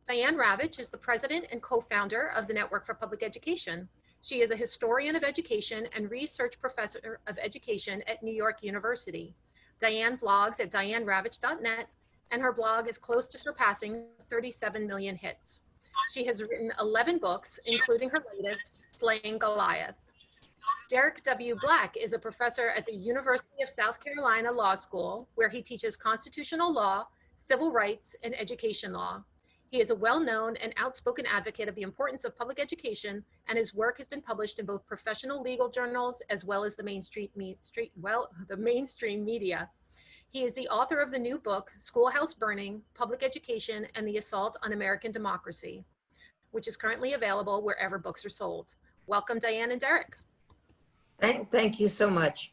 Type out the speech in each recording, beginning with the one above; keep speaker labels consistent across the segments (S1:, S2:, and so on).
S1: Diane Ravitch is the president and co-founder of the Network for Public Education. She is a historian of education and research professor of education at New York University. Diane blogs at dianeravitch.net, and her blog is close to surpassing 37 million hits. She has written 11 books, including her latest, Slaying Goliath. Derek W. Black is a professor at the University of South Carolina Law School, where he teaches constitutional law, civil rights, and education law. He is a well-known and outspoken advocate of the importance of public education, and his work has been published in both professional legal journals as well as the mainstream media. He is the author of the new book, Schoolhouse Burning, Public Education and the Assault on American Democracy, which is currently available wherever books are sold. Welcome, Diane and Derek.
S2: Thank you so much,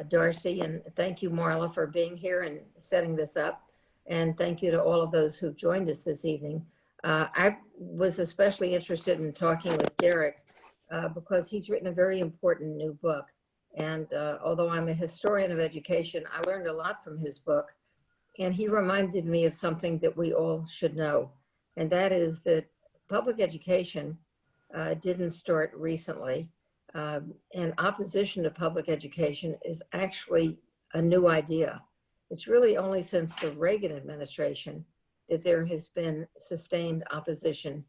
S2: Darcy, and thank you, Marla, for being here and setting this up. And thank you to all of those who've joined us this evening. I was especially interested in talking with Derek because he's written a very important new book. And although I'm a historian of education, I learned a lot from his book. And he reminded me of something that we all should know. And that is that public education didn't start recently. And opposition to public education is actually a new idea. It's really only since the Reagan administration that there has been sustained opposition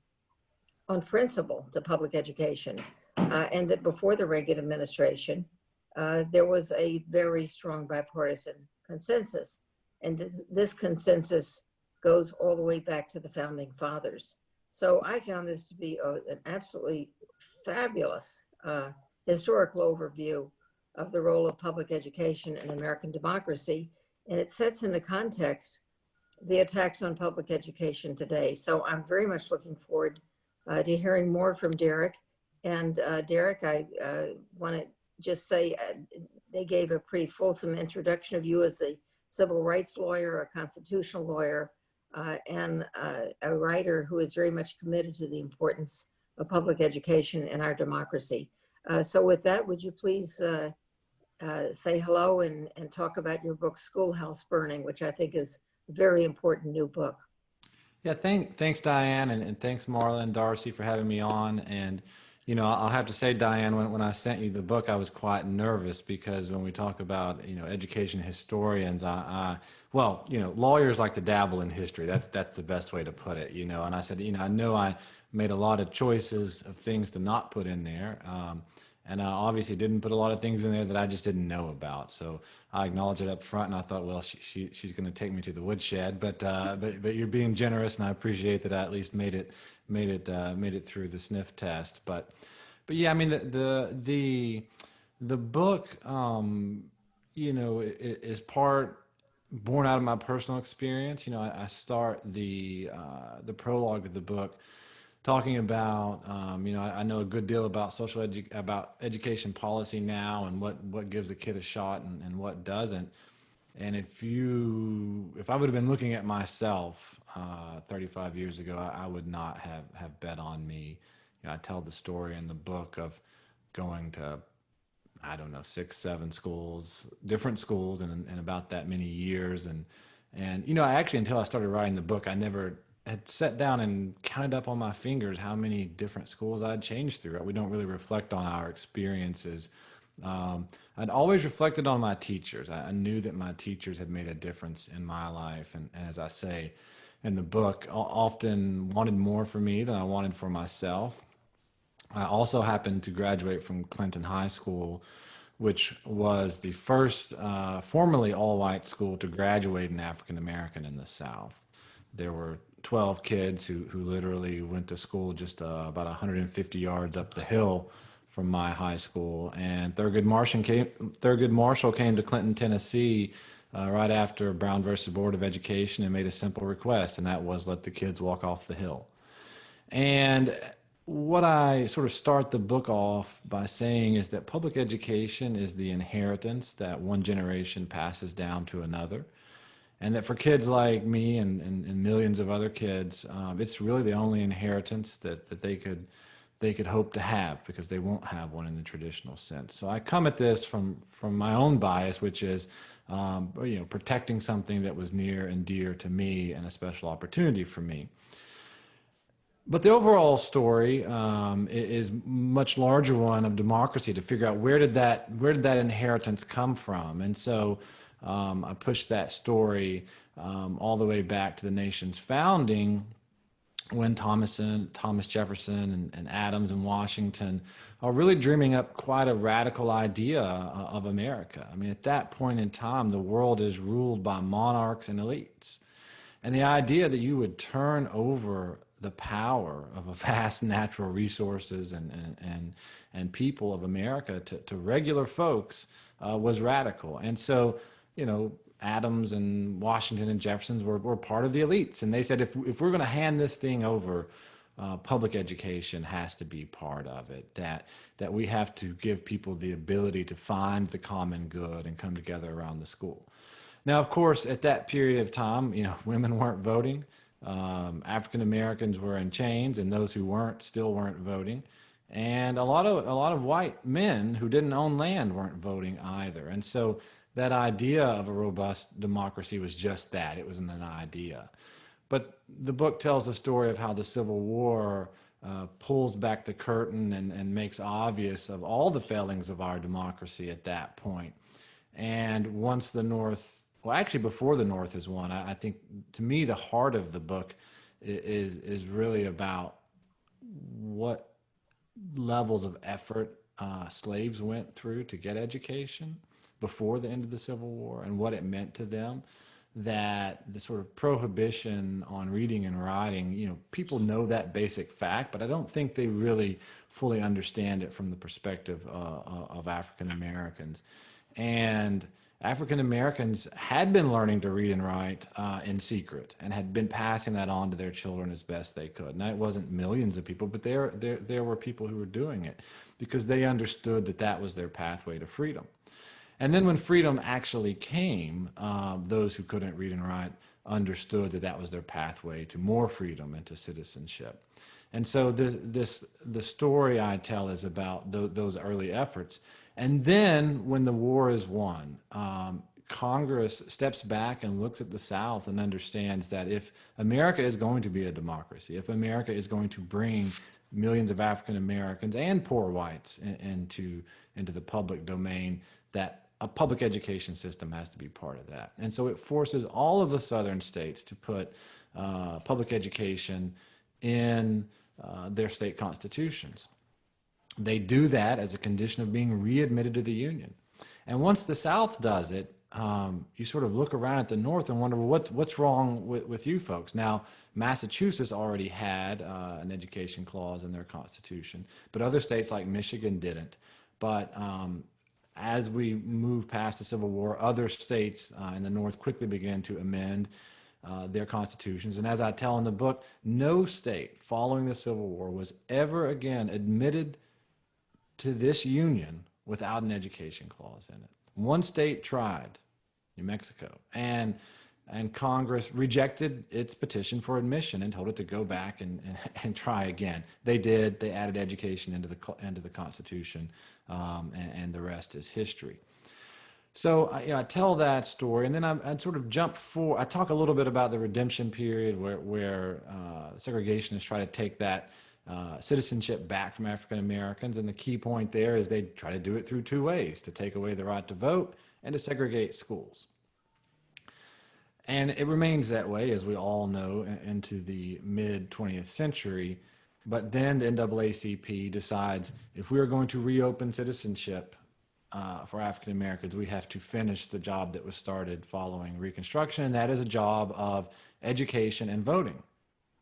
S2: on principle to public education. And that before the Reagan administration, there was a very strong bipartisan consensus. And this consensus goes all the way back to the founding fathers. So I found this to be an absolutely fabulous historical overview of the role of public education in American democracy. And it sets into context the attacks on public education today. So I'm very much looking forward to hearing more from Derek. And Derek, I want to just say they gave a pretty fulsome introduction of you as a civil rights lawyer, a constitutional lawyer, and a writer who is very much committed to the importance of public education in our democracy. So with that, would you please say hello and talk about your book, Schoolhouse Burning, which I think is a very important new book.
S3: Yeah, thanks, Diane, and thanks, Marla and Darcy, for having me on. And, you know, I'll have to say, Diane, when I sent you the book, I was quite nervous because when we talk about, you know, education historians, well, you know, lawyers like to dabble in history. That's the best way to put it, you know. And I said, you know I made a lot of choices of things to not put in there. And I obviously didn't put a lot of things in there that I just didn't know about. So I acknowledged it up front, and I thought, well, she's going to take me to the woodshed. But you're being generous, and I appreciate that I at least made it through the sniff test. But yeah, I mean the book, you know, is part born out of my personal experience. You know, I start the prologue of the book talking about, you know, I know a good deal about about education policy now and what gives a kid a shot and what doesn't. And if I would have been looking at myself 35 years ago, I would not have bet on me. You know, I tell the story in the book of going to, I don't know, 6, 7 schools, different schools in about that many years. And, you know, I actually, until I started writing the book, I never had sat down and counted up on my fingers how many different schools I'd changed through. We don't really reflect on our experiences. I'd always reflected on my teachers. I knew that my teachers had made a difference in my life. And as I say in the book, often wanted more for me than I wanted for myself. I also happened to graduate from Clinton High School, which was the first formerly all-white school to graduate an African American in the South. There were 12 kids who literally went to school just about 150 yards up the hill from my high school. And Thurgood Marshall came to Clinton, Tennessee right after Brown versus Board of Education and made a simple request, and that was let the kids walk off the hill. And what I sort of start the book off by saying is that public education is the inheritance that one generation passes down to another. And that for kids like me and millions of other kids, it's really the only inheritance that they could hope to have, because they won't have one in the traditional sense. So I come at this from my own bias, which is you know, protecting something that was near and dear to me and a special opportunity for me. But the overall story is much larger one of democracy, to figure out where did that inheritance come from. And so I pushed that story all the way back to the nation's founding, when Thomas Jefferson and Adams and Washington are really dreaming up quite a radical idea of America. I mean, at that point in time, the world is ruled by monarchs and elites. And the idea that you would turn over the power of a vast natural resources and people of America to regular folks was radical. And so, you know, Adams and Washington and Jefferson were part of the elites. And they said, if we're going to hand this thing over, public education has to be part of it, that we have to give people the ability to find the common good and come together around the school. Now, of course, at that period of time, you know, women weren't voting. African Americans were in chains, and those who weren't still weren't voting. And a lot of white men who didn't own land weren't voting either. And so that idea of a robust democracy was just that. It wasn't an idea. But the book tells the story of how the Civil War pulls back the curtain and makes obvious of all the failings of our democracy at that point. And once the North, well, actually before the North is won, I think, to me, the heart of the book is really about what levels of effort slaves went through to get education before the end of the Civil War, and what it meant to them. That the sort of prohibition on reading and writing, you know, people know that basic fact, but I don't think they really fully understand it from the perspective of African Americans. And African Americans had been learning to read and write in secret, and had been passing that on to their children as best they could. Now, it wasn't millions of people, but there were people who were doing it because they understood that that was their pathway to freedom. And then when freedom actually came, those who couldn't read and write understood that that was their pathway to more freedom and to citizenship. And so the story I tell is about those early efforts. And then when the war is won, Congress steps back and looks at the South and understands that if America is going to be a democracy, if America is going to bring millions of African Americans and poor whites into the public domain, that a public education system has to be part of that. And so it forces all of the southern states to put public education in their state constitutions. They do that as a condition of being readmitted to the Union. And once the South does it, you sort of look around at the North and wonder, well, what's wrong with you folks? Now, Massachusetts already had an education clause in their constitution, but other states like Michigan didn't. But as we move past the Civil War, other states in the North quickly began to amend their constitutions. And as I tell in the book, no state following the Civil War was ever again admitted to this union without an education clause in it. One state tried, New Mexico, and Congress rejected its petition for admission and told it to go back and try again. They did. They added education into the Constitution, and the rest is history. So I tell that story, and then I sort of jump forward. I talk a little bit about the redemption period where segregationists try to take that citizenship back from African Americans, and the key point there is they try to do it through two ways: to take away the right to vote and to segregate schools. And it remains that way, as we all know, into the mid-20th century. But then the NAACP decides, if we are going to reopen citizenship for African Americans, we have to finish the job that was started following Reconstruction, and that is a job of education and voting.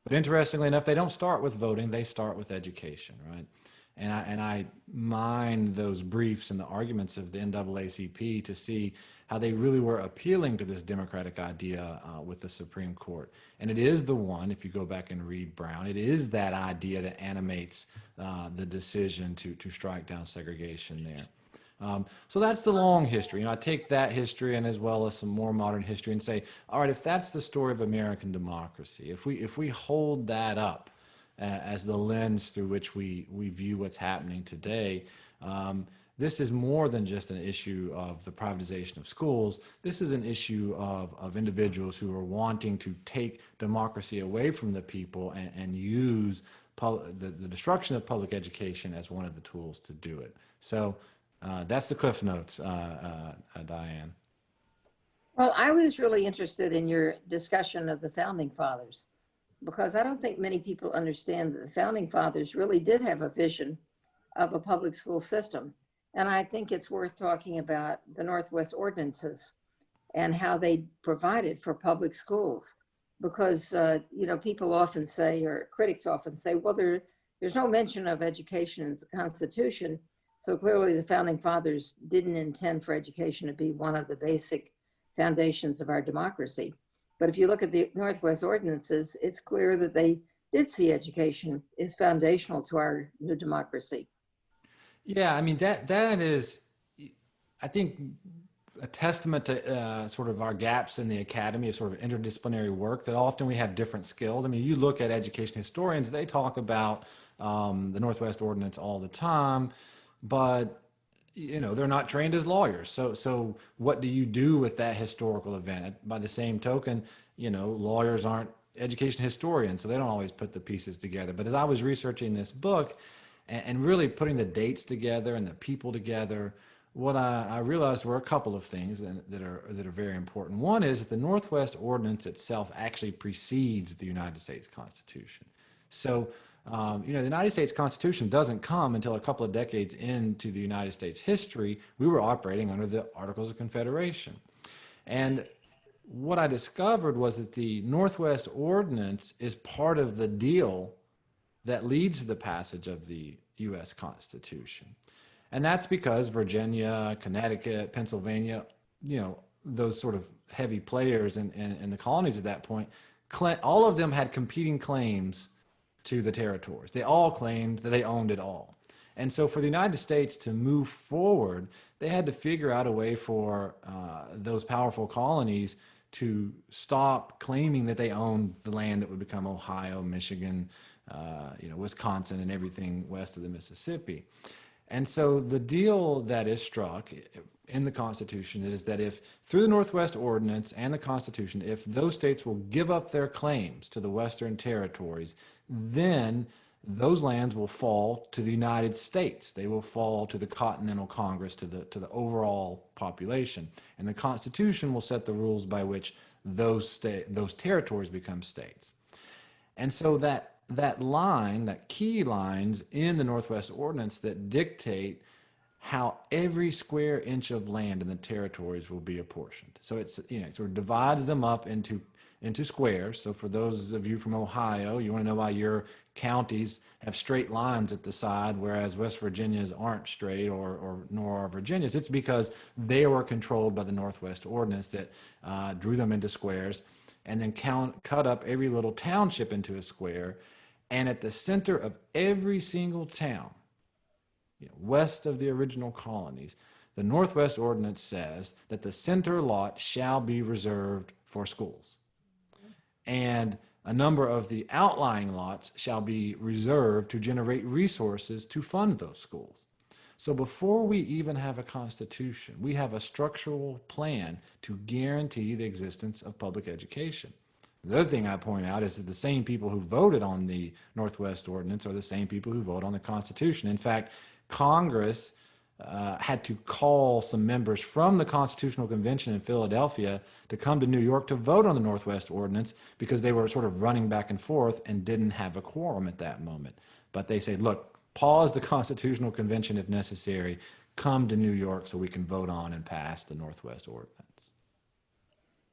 S3: But interestingly enough, they don't start with voting, they start with education, right? And I mine those briefs and the arguments of the NAACP to see how they really were appealing to this democratic idea with the Supreme Court. And it is the one, if you go back and read Brown, it is that idea that animates the decision to strike down segregation there. So that's the long history. I take that history and as well as some more modern history and say, all right, if that's the story of American democracy, if we hold that up as the lens through which we view what's happening today, this is more than just an issue of the privatization of schools. This is an issue of individuals who are wanting to take democracy away from the people and use the destruction of public education as one of the tools to do it. So that's the Cliff Notes, Diane.
S2: Well, I was really interested in your discussion of the Founding Fathers, because I don't think many people understand that the Founding Fathers really did have a vision of a public school system. And I think it's worth talking about the Northwest Ordinances and how they provided for public schools. Because, you know, people often say, or critics often say, well, there's no mention of education in the Constitution. So clearly the Founding Fathers didn't intend for education to be one of the basic foundations of our democracy. But if you look at the Northwest Ordinances, it's clear that they did see education is foundational to our new democracy.
S3: Yeah, I mean, that is, I think, a testament to sort of our gaps in the academy of sort of interdisciplinary work, that often we have different skills. I mean, you look at education historians, they talk about the Northwest Ordinance all the time, but you know, they're not trained as lawyers. So what do you do with that historical event? By the same token, you know, lawyers aren't education historians, so they don't always put the pieces together. But as I was researching this book and really putting the dates together and the people together, what I realized were a couple of things that are very important. One is that the Northwest Ordinance itself actually precedes the United States Constitution. So, you know, the United States Constitution doesn't come until a couple of decades into the United States history. We were operating under the Articles of Confederation. And what I discovered was that the Northwest Ordinance is part of the deal that leads to the passage of the U.S. Constitution. And that's because Virginia, Connecticut, Pennsylvania, you know, those sort of heavy players in the colonies at that point, all of them had competing claims to the territories. They all claimed that they owned it all. And so for the United States to move forward, they had to figure out a way for those powerful colonies to stop claiming that they owned the land that would become Ohio, Michigan, you know, Wisconsin, and everything west of the Mississippi. And so the deal that is struck in the Constitution is that if, through the Northwest Ordinance and the Constitution, if those states will give up their claims to the Western territories, then those lands will fall to the United States. They will fall to the Continental Congress, to the overall population. And the Constitution will set the rules by which those territories become states. And so that line, that key lines in the Northwest Ordinance that dictate how every square inch of land in the territories will be apportioned. So it's, you know, it sort of divides them up into squares. So for those of you from Ohio, you want to know why your counties have straight lines at the side, whereas West Virginia's aren't straight, nor are Virginia's. It's because they were controlled by the Northwest Ordinance that drew them into squares, and then cut up every little township into a square. And at the center of every single town, you know, west of the original colonies, the Northwest Ordinance says that the center lot shall be reserved for schools. And a number of the outlying lots shall be reserved to generate resources to fund those schools. So before we even have a constitution, we have a structural plan to guarantee the existence of public education. The other thing I point out is that the same people who voted on the Northwest Ordinance are the same people who vote on the Constitution. In fact, Congress had to call some members from the Constitutional Convention in Philadelphia to come to New York to vote on the Northwest Ordinance because they were sort of running back and forth and didn't have a quorum at that moment. But they said, look, pause the Constitutional Convention if necessary, come to New York so we can vote on and pass the Northwest Ordinance.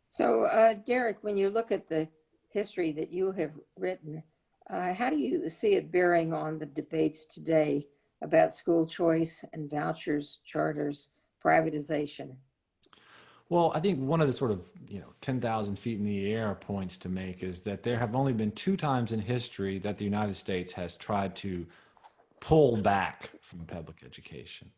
S2: So, Derek, when you look at the history that you have written, how do you see it bearing on the debates today about school choice and vouchers, charters, privatization?
S3: Well, I think one of the sort of, 10,000 feet in the air points to make is that there have only been 2 times in history that the United States has tried to pull back from public education.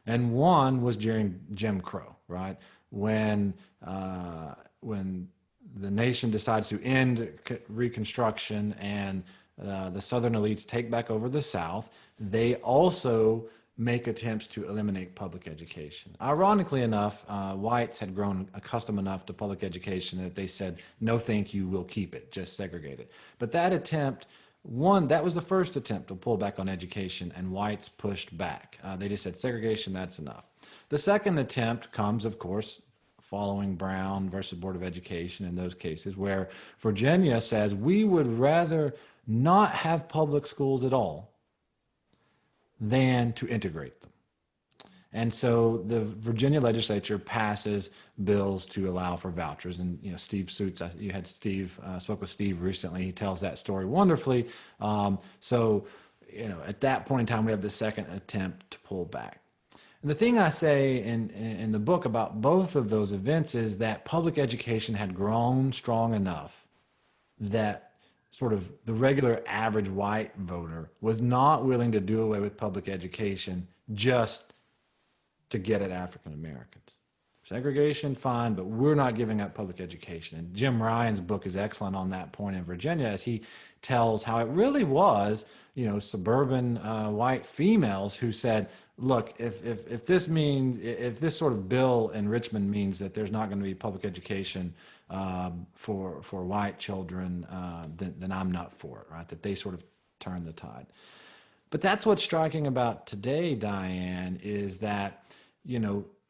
S3: And one was during Jim Crow, right? When the nation decides to end Reconstruction and the Southern elites take back over the South, they also make attempts to eliminate public education. Ironically enough, whites had grown accustomed enough to public education that they said, no, thank you, we'll keep it, just segregate it. But that attempt, that was the first attempt to pull back on education, and whites pushed back. They just said, segregation, that's enough. The second attempt comes, of course, following Brown versus Board of Education in those cases, where Virginia says, we would rather not have public schools at all than to integrate them. And so the Virginia legislature passes bills to allow for vouchers. And, Steve Suits, you had spoke with Steve recently. He tells that story wonderfully. At that point in time, we have the second attempt to pull back. And the thing I say in the book about both of those events is that public education had grown strong enough that sort of the regular average white voter was not willing to do away with public education just to get at African Americans. Segregation, fine, but we're not giving up public education. And Jim Ryan's book is excellent on that point in Virginia, as he tells how it really was, suburban white females who said, look, if this sort of bill in Richmond means that there's not going to be public education for white children, then I'm not for it, right? That they sort of turn the tide. But that's what's striking about today, Diane, is that,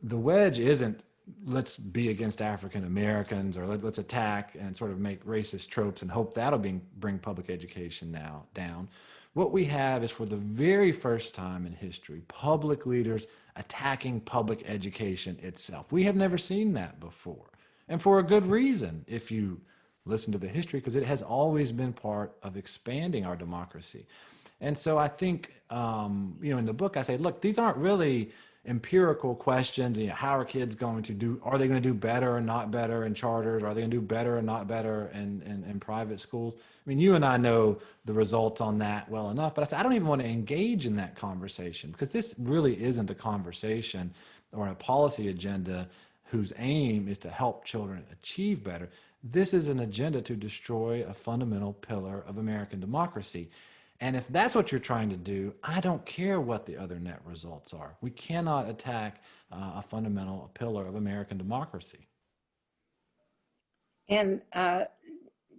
S3: the wedge isn't let's be against African Americans, or let's attack and sort of make racist tropes and hope that'll bring public education now down. What we have is, for the very first time in history, public leaders attacking public education itself. We have never seen that before. And for a good reason, if you listen to the history, because it has always been part of expanding our democracy. And so I think, in the book, I say, look, these aren't really empirical questions. How are kids going to do? Are they going to do better or not better in charters? Are they going to do better or not better in private schools? I mean, you and I know the results on that well enough, but I said, I don't even want to engage in that conversation, because this really isn't a conversation or a policy agenda whose aim is to help children achieve better. This is an agenda to destroy a fundamental pillar of American democracy. And if that's what you're trying to do, I don't care what the other net results are. We cannot attack a fundamental pillar of American democracy.
S2: And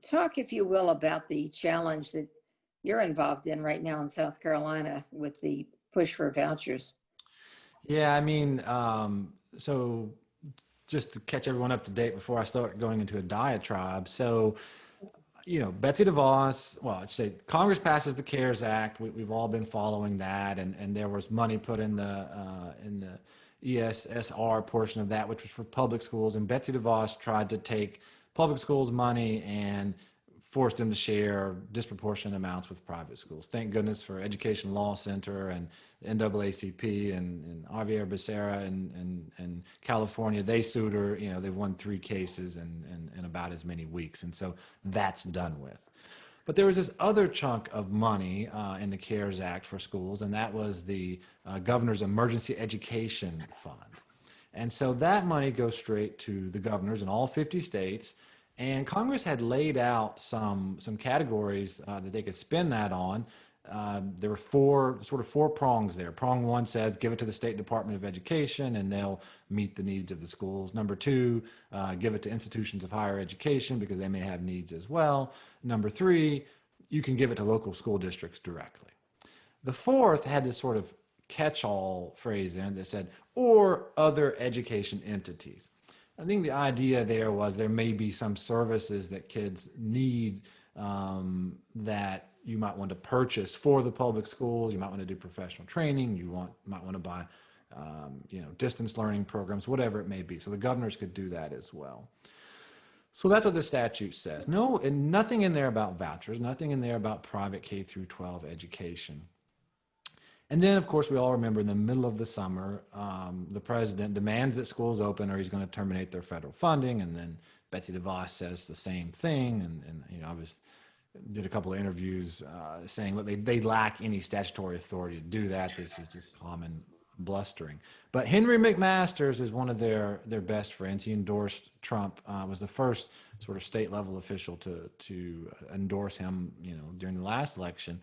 S2: talk, if you will, about the challenge that you're involved in right now in South Carolina with the push for vouchers.
S3: Yeah, I mean, so just to catch everyone up to date before I start going into a diatribe. So, Betsy DeVos, well, I'd say Congress passes the CARES Act. We've all been following that, and there was money put in the ESSR portion of that, which was for public schools. And Betsy DeVos tried to take public schools' money and forced them to share disproportionate amounts with private schools. Thank goodness for Education Law Center and NAACP and Javier Becerra and California. They sued her. They've won 3 cases in about as many weeks. And so that's done with. But there was this other chunk of money in the CARES Act for schools, and that was the Governor's Emergency Education Fund. And so that money goes straight to the governors in all 50 states. And Congress had laid out some categories that they could spend that on. There were four prongs there. Prong 1 says, give it to the State Department of Education and they'll meet the needs of the schools. Number 2, give it to institutions of higher education because they may have needs as well. Number 3, you can give it to local school districts directly. The 4th had this sort of catch-all phrase in that said, or other education entities. I think the idea there was there may be some services that kids need that you might want to purchase for the public schools. You might want to do professional training. Might want to buy, distance learning programs, whatever it may be. So the governors could do that as well. So that's what the statute says. No, and nothing in there about vouchers, nothing in there about private K through 12 education. And then, of course, we all remember in the middle of the summer, the president demands that schools open or he's going to terminate their federal funding. And then Betsy DeVos says the same thing. And I did a couple of interviews saying, look, they lack any statutory authority to do that. This is just common blustering. But Henry McMaster's is one of their best friends. He endorsed Trump, was the first sort of state level official to endorse him, during the last election.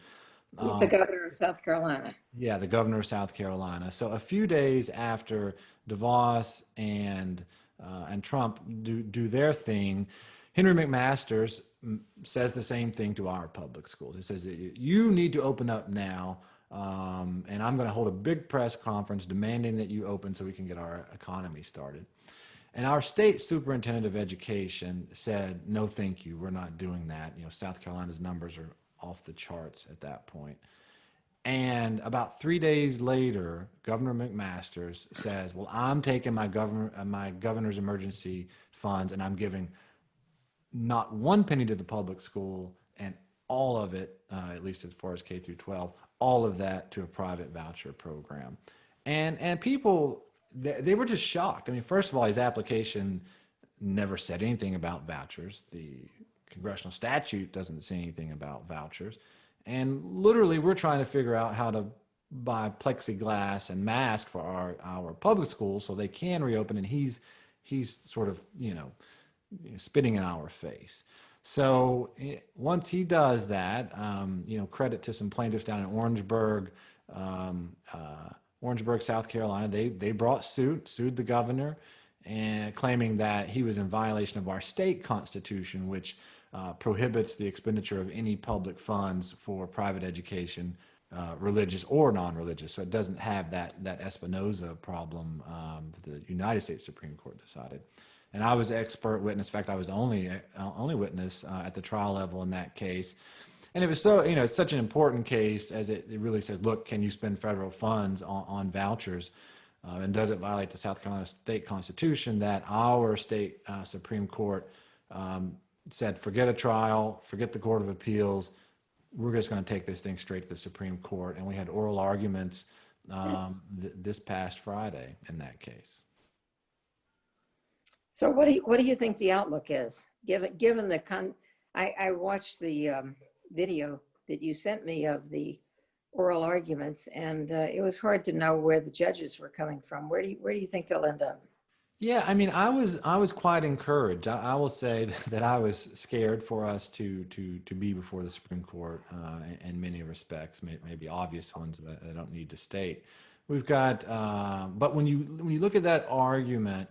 S2: The governor of South Carolina.
S3: Yeah, the governor of South Carolina. So a few days after DeVos and Trump do their thing, Henry McMaster's says the same thing to our public schools. He says, you need to open up now, and I'm going to hold a big press conference demanding that you open so we can get our economy started. And our state superintendent of education said, no, thank you, we're not doing that. You know, South Carolina's numbers are off the charts at that point. And about 3 days later, Governor McMaster's says, well, I'm taking my governor's emergency funds and I'm giving not one penny to the public school and all of it, at least as far as K through 12, all of that to a private voucher program. And people, they were just shocked. I mean, first of all, his application never said anything about vouchers. The congressional statute doesn't say anything about vouchers. And literally, we're trying to figure out how to buy plexiglass and masks for our public schools so they can reopen. And he's sort of, spitting in our face. So once he does that, credit to some plaintiffs down in Orangeburg, South Carolina. They brought sued the governor, and claiming that he was in violation of our state constitution, which prohibits the expenditure of any public funds for private education, religious or non-religious. So it doesn't have that Espinoza problem that the United States Supreme Court decided. And I was expert witness. In fact, I was only witness at the trial level in that case. And it was so, it's such an important case as it really says, look, can you spend federal funds on vouchers? And does it violate the South Carolina state constitution, that our state Supreme Court said, forget a trial, forget the Court of Appeals. We're just going to take this thing straight to the Supreme Court. And we had oral arguments this past Friday in that case.
S2: So what do you think the outlook is? Given the I watched the video that you sent me of the oral arguments, and it was hard to know where the judges were coming from. Where do you think they'll end up?
S3: Yeah, I mean, I was quite encouraged. I will say that I was scared for us to be before the Supreme Court in many respects, maybe obvious ones that I don't need to state. We've got, but when you look at that argument,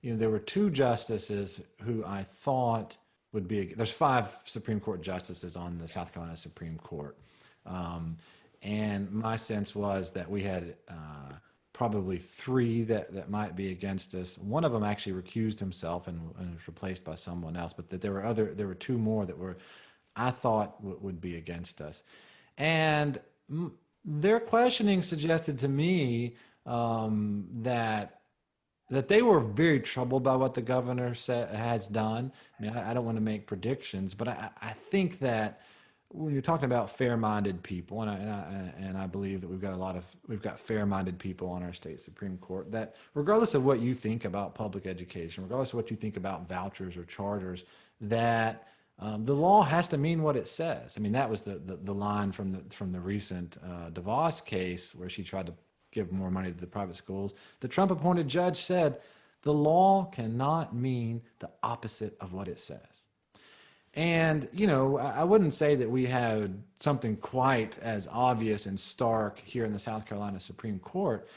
S3: there were two justices who I thought would be. There's 5 Supreme Court justices on the South Carolina Supreme Court, and my sense was that we had probably 3 that might be against us. One of them actually recused himself and was replaced by someone else, but that there were 2 more that I thought would be against us, and their questioning suggested to me that they were very troubled by what the governor has done. I mean, I don't want to make predictions, but I think that when you're talking about fair-minded people, and I believe that we've got fair-minded people on our state Supreme Court, that regardless of what you think about public education, regardless of what you think about vouchers or charters, that the law has to mean what it says. I mean, that was the line from the recent DeVos case where she tried to give more money to the private schools. The Trump-appointed judge said the law cannot mean the opposite of what it says. And, I wouldn't say that we had something quite as obvious and stark here in the South Carolina Supreme Court,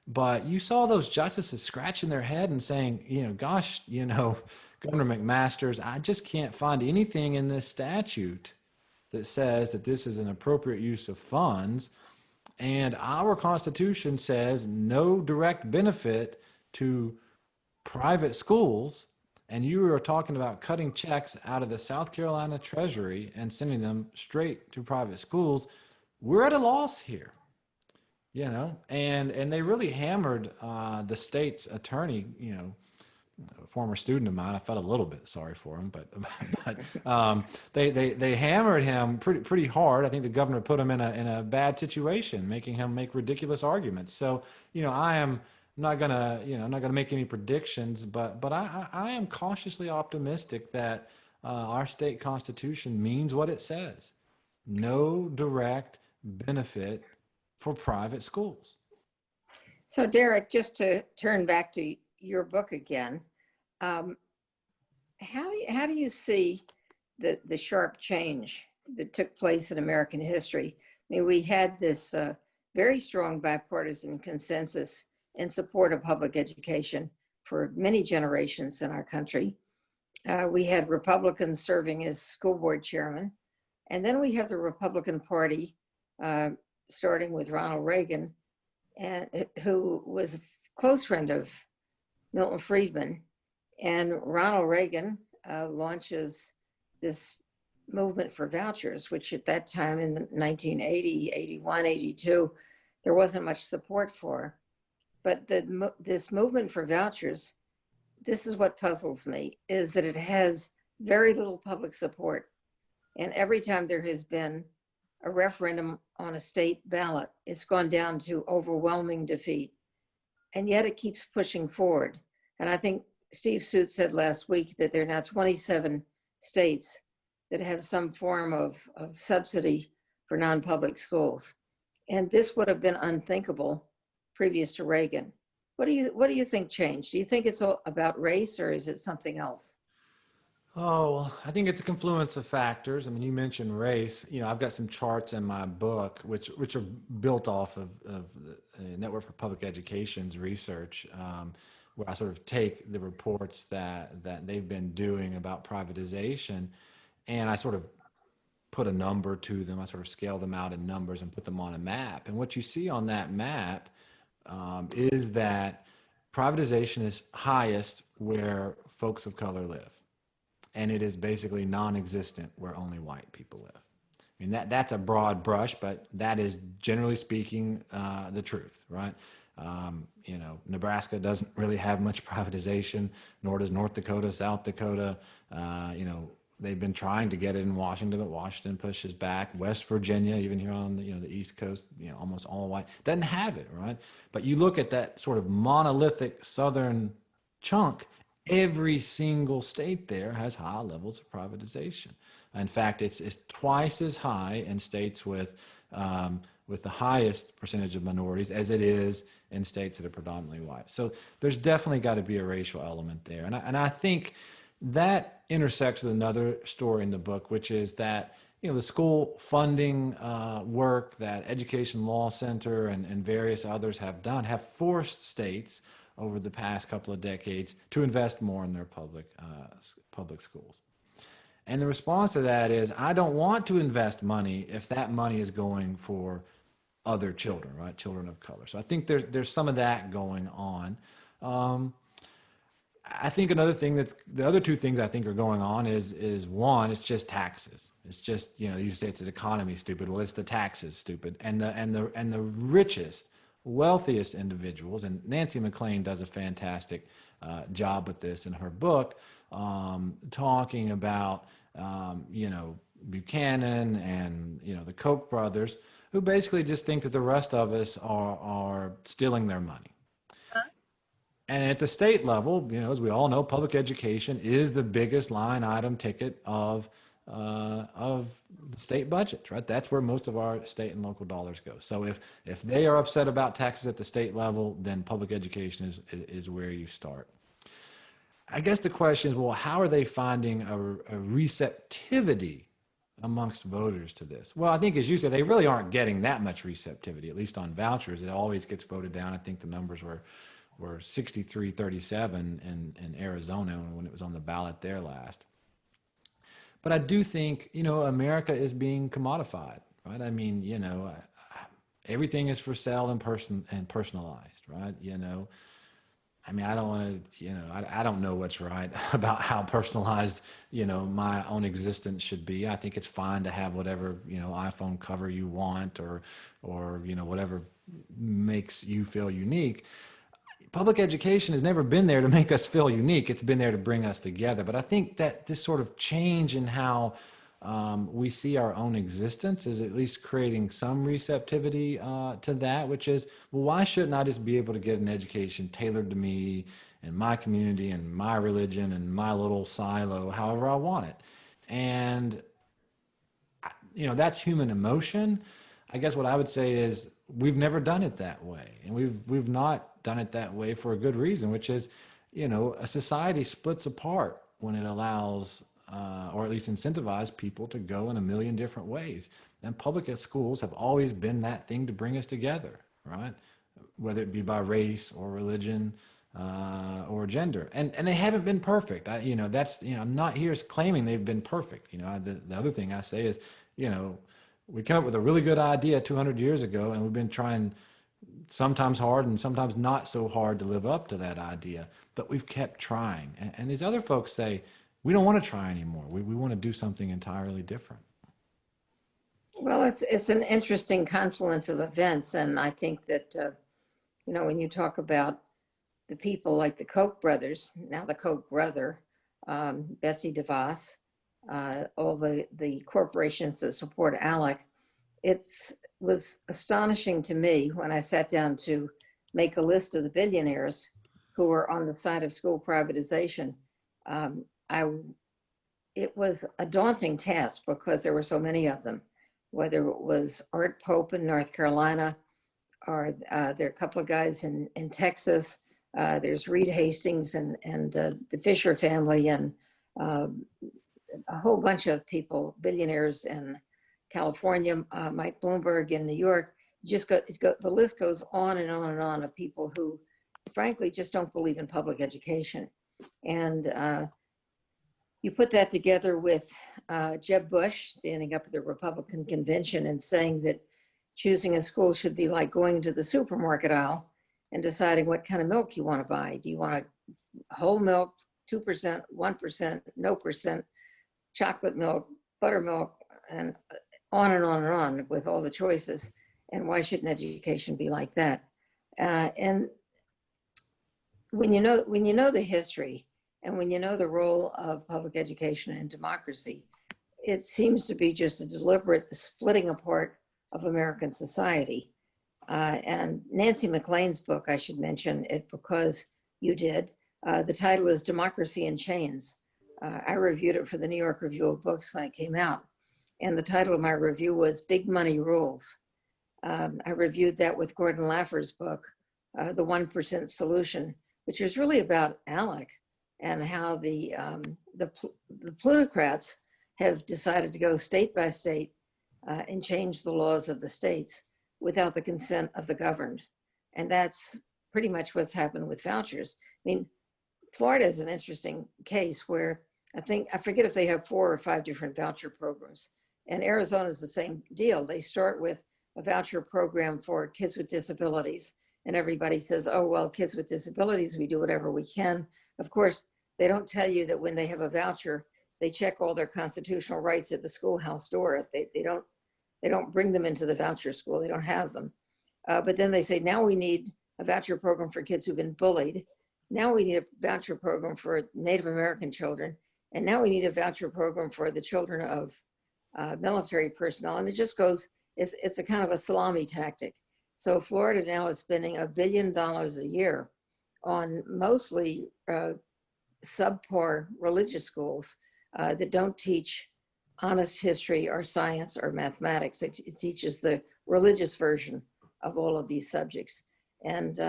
S3: but you saw those justices scratching their head and saying, gosh, Governor McMaster's, I just can't find anything in this statute that says that this is an appropriate use of funds. And our Constitution says no direct benefit to private schools. And you are talking about cutting checks out of the South Carolina Treasury and sending them straight to private schools. We're at a loss here, and they really hammered the state's attorney, a former student of mine. I felt a little bit sorry for him, but they hammered him pretty hard. I think the governor put him in a bad situation, making him make ridiculous arguments. So I'm not gonna make any predictions, but I am cautiously optimistic that our state constitution means what it says. No direct benefit for private schools.
S2: So Derek, just to turn back to your book again, how do you see the sharp change that took place in American history mean, we had this very strong bipartisan consensus in support of public education for many generations in our country. We had Republicans serving as school board chairman. And then we have the Republican Party, starting with Ronald Reagan, and who was a close friend of Milton Friedman. And Ronald Reagan launches this movement for vouchers, which at that time in 1980, 81, 82, there wasn't much support for. But this movement for vouchers, this is what puzzles me, is that it has very little public support. And every time there has been a referendum on a state ballot, it's gone down to overwhelming defeat. And yet it keeps pushing forward. And I think Steve Suit said last week that there are now 27 states that have some form of subsidy for non-public schools. And this would have been unthinkable previous to Reagan. What do you think changed? Do you think it's all about race, or is it something else?
S3: Oh, well, I think it's a confluence of factors. I mean, you mentioned race. You know, I've got some charts in my book, which are built off of the Network for Public Education's research, where I sort of take the reports that they've been doing about privatization, and I sort of put a number to them. I sort of scale them out in numbers and put them on a map. And what you see on that map is that privatization is highest where folks of color live. And it is basically non-existent where only white people live. I mean, that's a broad brush, but that is generally speaking the truth, right? You know, Nebraska doesn't really have much privatization, nor does North Dakota, South Dakota. You know, they've been trying to get it in Washington, but Washington pushes back. West Virginia, even here on the, the East Coast, almost all white, doesn't have it, right? But you look at that sort of monolithic southern chunk, every single state there has high levels of privatization. In fact, it's twice as high in states with the highest percentage of minorities as it is in states that are predominantly white. So there's definitely got to be a racial element there. And I think that intersects with another story in the book, which is that the school funding work that Education Law Center and various others have done have forced states over the past couple of decades to invest more in their public schools. And the response to that is, I don't want to invest money if that money is going for other children, right? Children of color. So I think there's some of that going on. I think another thing the other two things I think are going on is one, it's just taxes. It's just, you say it's an economy stupid. Well, it's the taxes stupid. And the richest, wealthiest individuals, and Nancy McLean does a fantastic job with this in her book, talking about Buchanan and the Koch brothers, who basically just think that the rest of us are stealing their money. And at the state level, as we all know, public education is the biggest line item ticket of the state budget, right? That's where most of our state and local dollars go. So if they are upset about taxes at the state level, then public education is where you start. I guess the question is, well, how are they finding a receptivity amongst voters to this? Well, I think, as you said, they really aren't getting that much receptivity, at least on vouchers. It always gets voted down. I think the numbers were 63-37 in Arizona when it was on the ballot there last. But I do think, America is being commodified, right? I mean, everything is for sale and personalized, right? I mean, I don't want to, I don't know what's right about how personalized, my own existence should be. I think it's fine to have whatever, iPhone cover you want or whatever makes you feel unique. Public education has never been there to make us feel unique. It's been there to bring us together. But I think that this sort of change in how we see our own existence is at least creating some receptivity to that, which is, well, why shouldn't I just be able to get an education tailored to me and my community and my religion and my little silo, however I want it? And, that's human emotion. I guess what I would say is we've never done it that way. And we've not done it that way for a good reason, which is, a society splits apart when it allows or at least incentivize people to go in a million different ways. And public schools have always been that thing to bring us together, right? Whether it be by race or religion or gender, and they haven't been perfect. I'm not here claiming they've been perfect. The other thing I say is, we came up with a really good idea 200 years ago, and we've been trying sometimes hard and sometimes not so hard to live up to that idea, but we've kept trying. And these other folks say, we don't want to try anymore. We want to do something entirely different.
S2: Well, it's an interesting confluence of events, and I think that when you talk about the people like the Koch brothers, now the Koch brother, Betsy DeVos, all the corporations that support ALEC, it was astonishing to me when I sat down to make a list of the billionaires who were on the side of school privatization. It was a daunting task because there were so many of them, whether it was Art Pope in North Carolina, or there are a couple of guys in Texas. There's Reed Hastings and the Fisher family, and a whole bunch of people, billionaires in California, Mike Bloomberg in New York. The list goes on and on and on of people who, frankly, just don't believe in public education. And you put that together with Jeb Bush standing up at the Republican convention and saying that choosing a school should be like going to the supermarket aisle and deciding what kind of milk you want to buy. Do you want whole milk, 2%, 1%, no percent, chocolate milk, buttermilk, and on and on and on with all the choices? And why shouldn't education be like that? And when you know the history, and when you know the role of public education in democracy, it seems to be just a deliberate splitting apart of American society. And Nancy McLean's book, I should mention it because you did, the title is Democracy in Chains. I reviewed it for the New York Review of Books when it came out. And the title of my review was Big Money Rules. I reviewed that with Gordon Laffer's book, The 1% Solution, which is really about ALEC and how the plutocrats have decided to go state by state and change the laws of the states without the consent of the governed. And that's pretty much what's happened with vouchers. I mean, Florida is an interesting case where I forget if they have 4 or 5 different voucher programs. And Arizona is the same deal. They start with a voucher program for kids with disabilities. And everybody says, oh, well, kids with disabilities, we do whatever we can. Of course, they don't tell you that when they have a voucher, they check all their constitutional rights at the schoolhouse door. They don't bring them into the voucher school. They don't have them. But then they say, now we need a voucher program for kids who've been bullied. Now we need a voucher program for Native American children. And now we need a voucher program for the children of military personnel. And it just goes, it's a kind of a salami tactic. So Florida now is spending $1 billion a year on mostly subpar religious schools that don't teach honest history or science or mathematics. It teaches the religious version of all of these subjects. And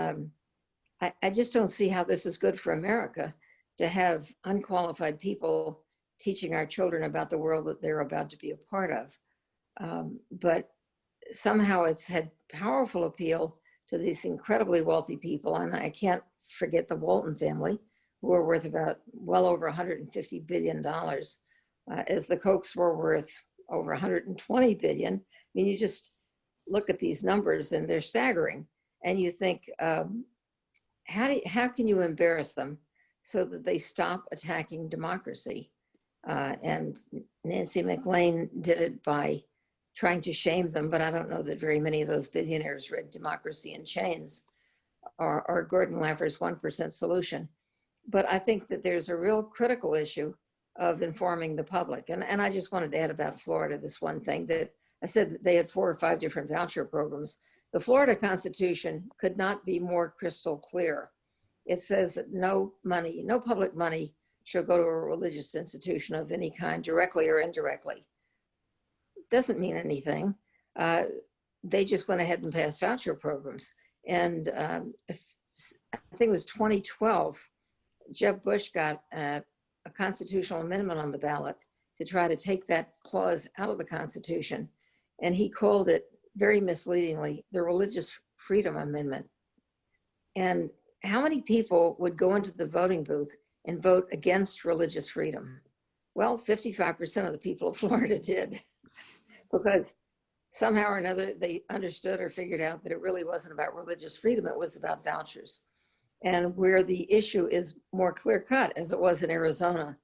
S2: I just don't see how this is good for America to have unqualified people teaching our children about the world that they're about to be a part of. But somehow it's had powerful appeal to these incredibly wealthy people. And I can't forget the Walton family, who are worth about well over $150 billion, as the Kochs were worth over 120 billion. I mean, you just look at these numbers and they're staggering. And you think, how can you embarrass them so that they stop attacking democracy? And Nancy McLean did it by trying to shame them, but I don't know that very many of those billionaires read Democracy in Chains or Gordon Laffer's 1% Solution. But I think that there's a real critical issue of informing the public. And I just wanted to add about Florida, this one thing that I said that they had 4 or 5 different voucher programs. The Florida Constitution could not be more crystal clear. It says that no money, no public money shall go to a religious institution of any kind, directly or indirectly. Doesn't mean anything. They just went ahead and passed voucher programs. And I think it was 2012, Jeb Bush got a constitutional amendment on the ballot to try to take that clause out of the Constitution. And he called it very misleadingly the Religious Freedom Amendment. And how many people would go into the voting booth and vote against religious freedom? Well, 55% of the people of Florida did, because somehow or another they understood or figured out that it really wasn't about religious freedom, it was about vouchers. And where the issue is more clear cut, as it was in Arizona,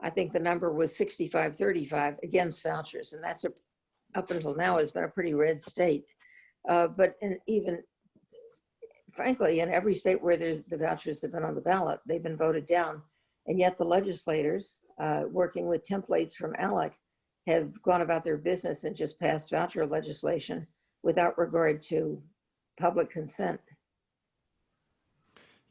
S2: I think the number was 65-35 against vouchers. And that's up until now has been a pretty red state. But even frankly, in every state where the vouchers have been on the ballot, they've been voted down. And yet the legislators, working with templates from ALEC, have gone about their business and just passed voucher legislation without regard to public consent.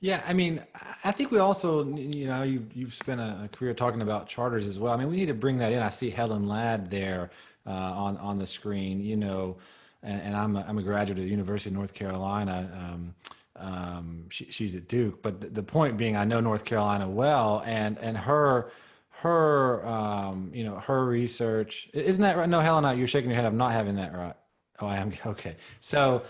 S3: Yeah, I mean, I think we also, you know, you've spent a career talking about charters as well. I mean, we need to bring that in. I see Helen Ladd there on the screen, you know, and I'm a graduate of the University of North Carolina. She's at Duke, but the point being, I know North Carolina well, and her you know, her research, isn't that right? No, Helen, you're shaking your head. I'm not having that right. Oh, I am. Okay. So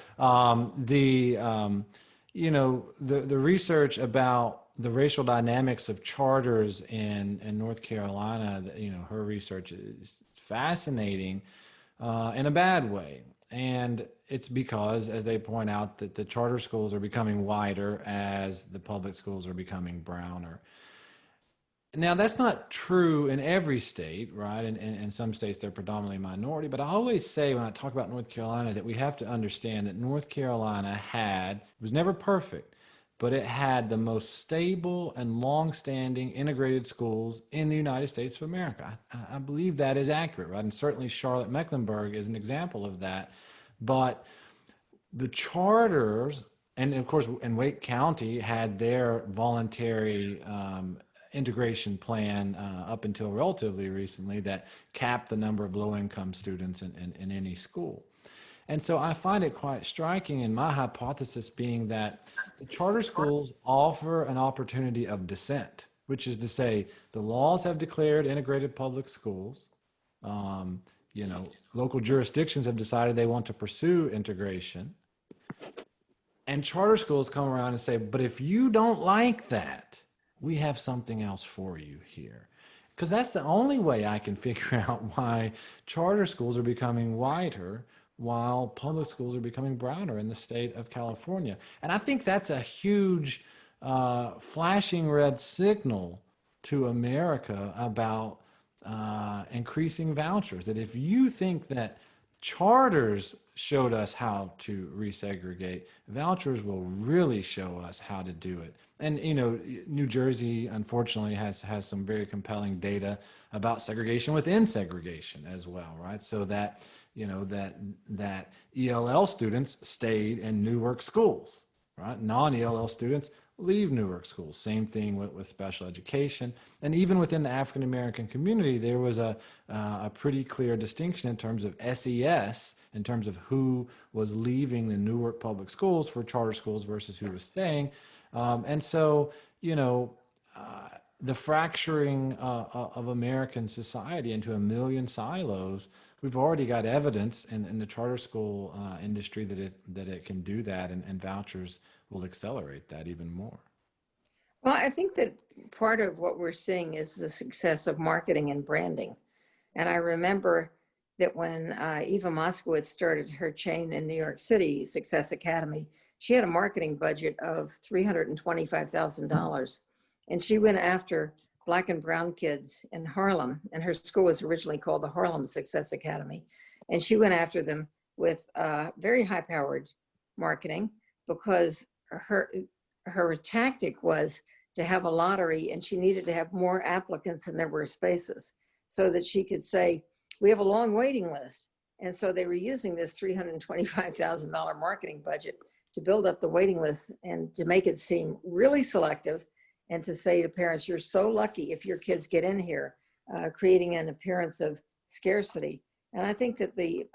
S3: you know, the research about the racial dynamics of charters in North Carolina, you know, her research is fascinating in a bad way. And it's because, as they point out, that the charter schools are becoming whiter as the public schools are becoming browner. Now, that's not true in every state, right? And in some states, they're predominantly minority. But I always say when I talk about North Carolina that we have to understand that North Carolina it was never perfect, but it had the most stable and long-standing integrated schools in the United States of America. I believe that is accurate, right? And certainly Charlotte-Mecklenburg is an example of that. But the charters, and of course, and Wake County had their voluntary integration plan up until relatively recently that capped the number of low-income students in any school. And so I find it quite striking, and my hypothesis being that the charter schools offer an opportunity of dissent, which is to say the laws have declared integrated public schools. You know, local jurisdictions have decided they want to pursue integration. And charter schools come around and say, but if you don't like that, we have something else for you here. Because that's the only way I can figure out why charter schools are becoming whiter while public schools are becoming browner in the state of California. And I think that's a huge flashing red signal to America about increasing vouchers. That if you think that charters showed us how to resegregate, vouchers will really show us how to do it. And you know, New Jersey unfortunately has some very compelling data about segregation within segregation as well, right? So that, you know, that ELL students stayed in Newark schools, right? Non-ELL students leave Newark schools. Same thing with special education. And even within the African American community, there was a pretty clear distinction in terms of SES, in terms of who was leaving the Newark public schools for charter schools versus who was staying. And so, you know, the fracturing of American society into a million silos, we've already got evidence in the charter school industry that it can do that, and vouchers will accelerate that even more.
S2: Well, I think that part of what we're seeing is the success of marketing and branding. And I remember that when Eva Moskowitz started her chain in New York City, Success Academy, she had a marketing budget of $325,000. And she went after Black and brown kids in Harlem. And her school was originally called the Harlem Success Academy. And she went after them with very high-powered marketing, because her tactic was to have a lottery, and she needed to have more applicants than there were spaces, so that she could say, we have a long waiting list. And so they were using this $325,000 marketing budget to build up the waiting list and to make it seem really selective, and to say to parents, you're so lucky if your kids get in here, creating an appearance of scarcity. And I think that the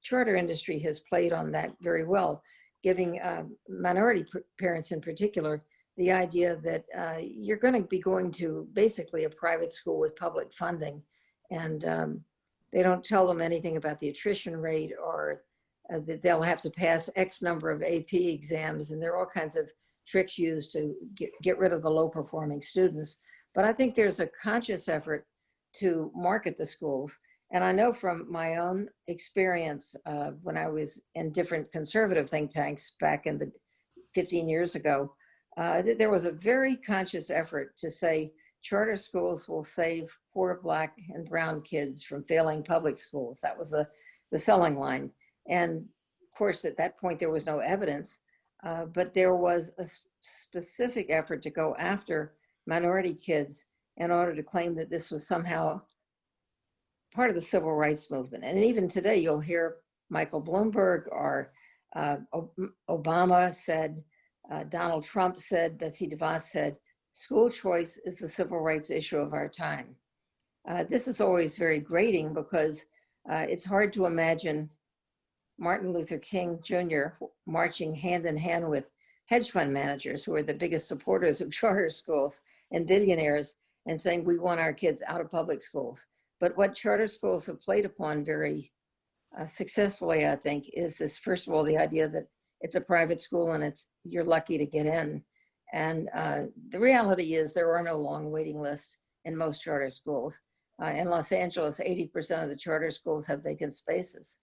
S2: charter industry has played on that very well, giving minority parents in particular the idea that you're going to be going to basically a private school with public funding, and they don't tell them anything about the attrition rate, or that they'll have to pass X number of AP exams, and there are all kinds of tricks used to get rid of the low performing students. But I think there's a conscious effort to market the schools. And I know from my own experience when I was in different conservative think tanks back in the 15 years ago, there was a very conscious effort to say charter schools will save poor Black and brown kids from failing public schools. That was the selling line. And of course, at that point, there was no evidence, but there was a specific effort to go after minority kids in order to claim that this was somehow part of the civil rights movement. And even today, you'll hear Michael Bloomberg or Obama said, Donald Trump said, Betsy DeVos said, school choice is the civil rights issue of our time. This is always very grating because it's hard to imagine Martin Luther King Jr. marching hand in hand with hedge fund managers who are the biggest supporters of charter schools and billionaires and saying, we want our kids out of public schools. But what charter schools have played upon very successfully, I think, is this, first of all, the idea that it's a private school and you're lucky to get in. And the reality is there are no long waiting lists in most charter schools. In Los Angeles, 80% of the charter schools have vacant spaces.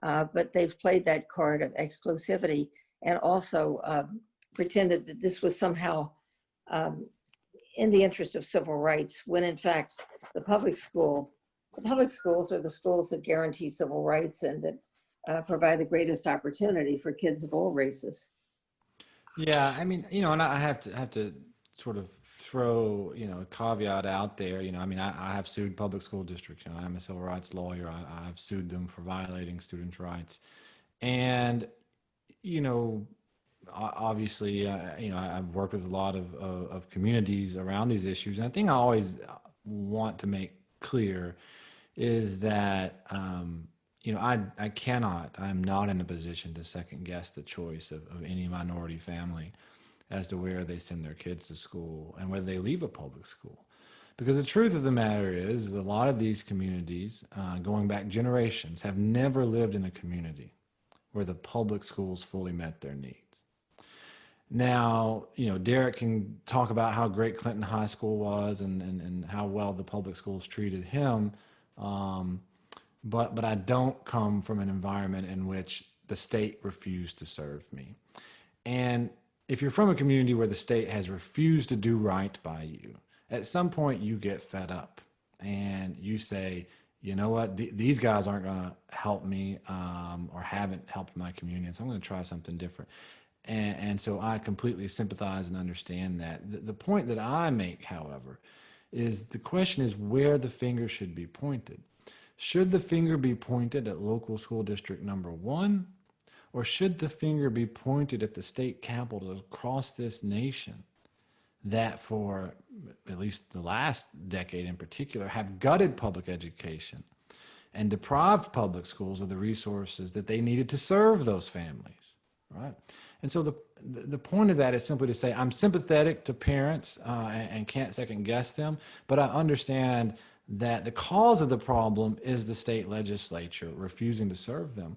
S2: But they've played that card of exclusivity and also pretended that this was somehow in the interest of civil rights, when in fact the public schools are the schools that guarantee civil rights and that provide the greatest opportunity for kids of all races.
S3: Yeah, I mean, and I have to sort of throw, a caveat out there. I mean, I have sued public school districts. I'm a civil rights lawyer. I've sued them for violating students' rights. And, obviously, I've worked with a lot of communities around these issues. And I think I always want to make clear is that, I'm not in a position to second guess the choice of any minority family as to where they send their kids to school and whether they leave a public school. Because the truth of the matter is a lot of these communities, going back generations, have never lived in a community where the public schools fully met their needs. Now, Derek can talk about how great Clinton High School was and how well the public schools treated him. But I don't come from an environment in which the state refused to serve me. And if you're from a community where the state has refused to do right by you, at some point you get fed up and you say, you know what, these guys aren't going to help me or haven't helped my community, so I'm going to try something different. And so I completely sympathize and understand that. The point that I make, however, is the question is where the finger should be pointed. Should the finger be pointed at local school district number 1, or should the finger be pointed at the state capitals across this nation that for at least the last decade in particular have gutted public education and deprived public schools of the resources that they needed to serve those families, right? And so the point of that is simply to say I'm sympathetic to parents and can't second guess them, but I understand that the cause of the problem is the state legislature refusing to serve them.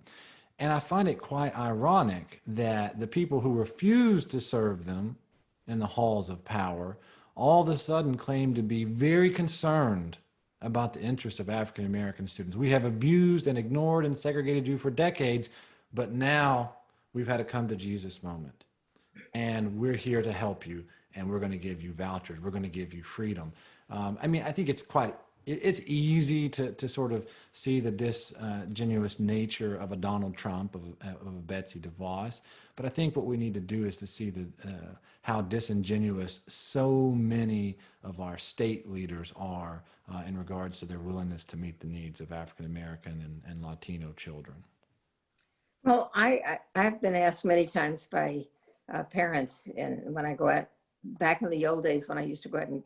S3: And I find it quite ironic that the people who refuse to serve them in the halls of power all of a sudden claim to be very concerned about the interests of African American students. We have abused and ignored and segregated you for decades, but now we've had a come to Jesus moment. And we're here to help you, and we're going to give you vouchers. We're going to give you freedom. I think it's easy to sort of see the disingenuous nature of a Donald Trump, of a Betsy DeVos. But I think what we need to do is to see how disingenuous so many of our state leaders are in regards to their willingness to meet the needs of African American and Latino children.
S2: Well, I've been asked many times by parents, and when I go out, back in the old days when I used to go out in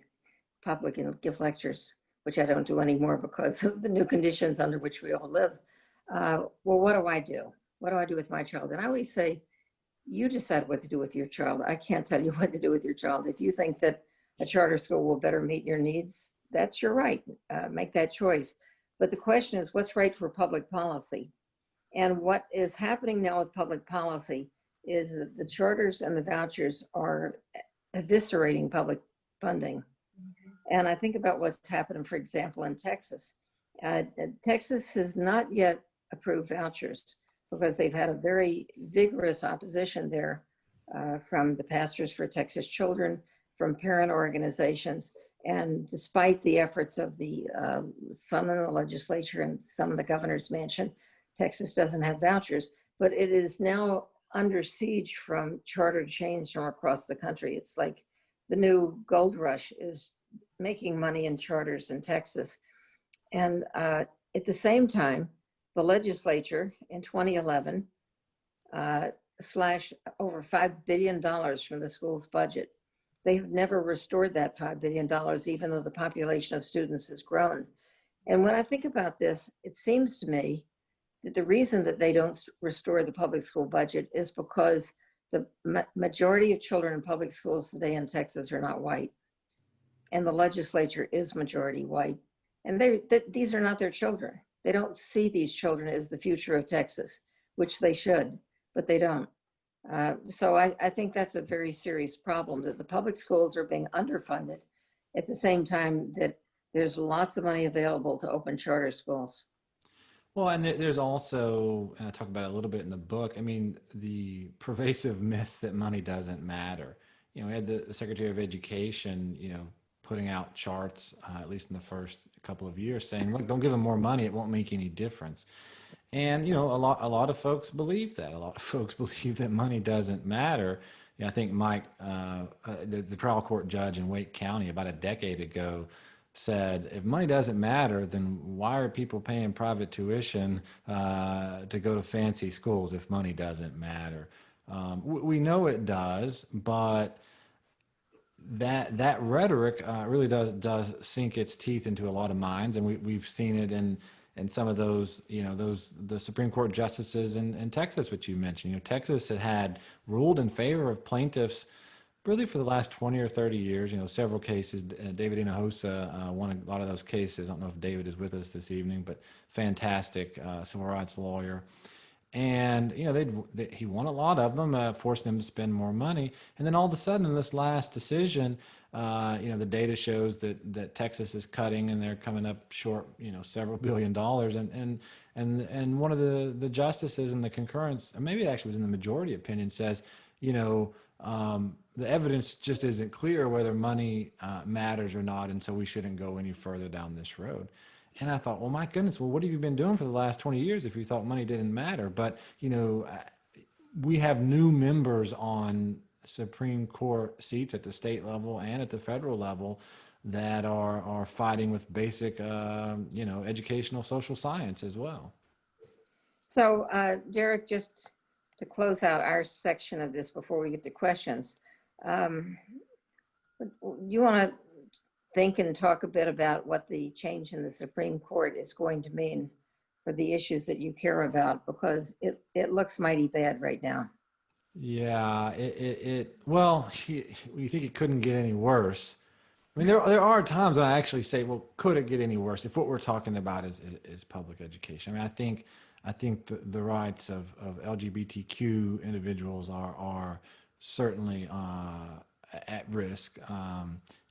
S2: public and give lectures, which I don't do anymore because of the new conditions under which we all live. Well, what do I do? What do I do with my child? And I always say, you decide what to do with your child. I can't tell you what to do with your child. If you think that a charter school will better meet your needs, that's your right. Make that choice. But the question is, what's right for public policy? And what is happening now with public policy is that the charters and the vouchers are eviscerating public funding. And I think about what's happening, for example, in Texas. Texas has not yet approved vouchers because they've had a very vigorous opposition there from the Pastors for Texas Children, from parent organizations. And despite the efforts of some in the legislature and some in the governor's mansion, Texas doesn't have vouchers, but it is now under siege from charter chains from across the country. It's like the new gold rush is making money in charters in Texas. And at the same time, the legislature in 2011 slashed over $5 billion from the school's budget. They've never restored that $5 billion, even though the population of students has grown. And when I think about this, it seems to me that the reason that they don't restore the public school budget is because the majority of children in public schools today in Texas are not white. And the legislature is majority white. And these are not their children. They don't see these children as the future of Texas, which they should, but they don't. So I think that's a very serious problem, that the public schools are being underfunded at the same time that there's lots of money available to open charter schools.
S3: Well, and there's also, and I talk about it a little bit in the book, I mean, the pervasive myth that money doesn't matter. You know, we had the Secretary of Education, you know, putting out charts, at least in the first couple of years, saying, look, don't give them more money, it won't make any difference. And, you know, a lot of folks believe that. A lot of folks believe that money doesn't matter. You know, I think Mike, the trial court judge in Wake County about a decade ago said, if money doesn't matter, then why are people paying private tuition to go to fancy schools if money doesn't matter? We know it does, but that rhetoric really does sink its teeth into a lot of minds, and we've seen it in some of those, you know, the Supreme Court justices in Texas, which you mentioned. You know, Texas had ruled in favor of plaintiffs really for the last 20 or 30 years. You know, several cases. David Hinojosa won a lot of those cases. I don't know if David is with us this evening, but fantastic civil rights lawyer. And, you know, he won a lot of them, forced them to spend more money. And then all of a sudden in this last decision, you know, the data shows that Texas is cutting and they're coming up short, you know, several $1 billion. And one of the justices in the concurrence, or maybe it actually was in the majority opinion, says, you know, the evidence just isn't clear whether money matters or not. And so we shouldn't go any further down this road. And I thought, well, my goodness, well, what have you been doing for the last 20 years if you thought money didn't matter? But, you know, we have new members on Supreme Court seats at the state level and at the federal level that are fighting with basic, you know, educational social science as well.
S2: So Derek, just to close out our section of this before we get to questions, you want to think and talk a bit about what the change in the Supreme Court is going to mean for the issues that you care about, because it looks mighty bad right now.
S3: Yeah, well, you think it couldn't get any worse. I mean, there are times when I actually say, well, could it get any worse if what we're talking about is public education? I mean, I think the rights of LGBTQ individuals are certainly at risk.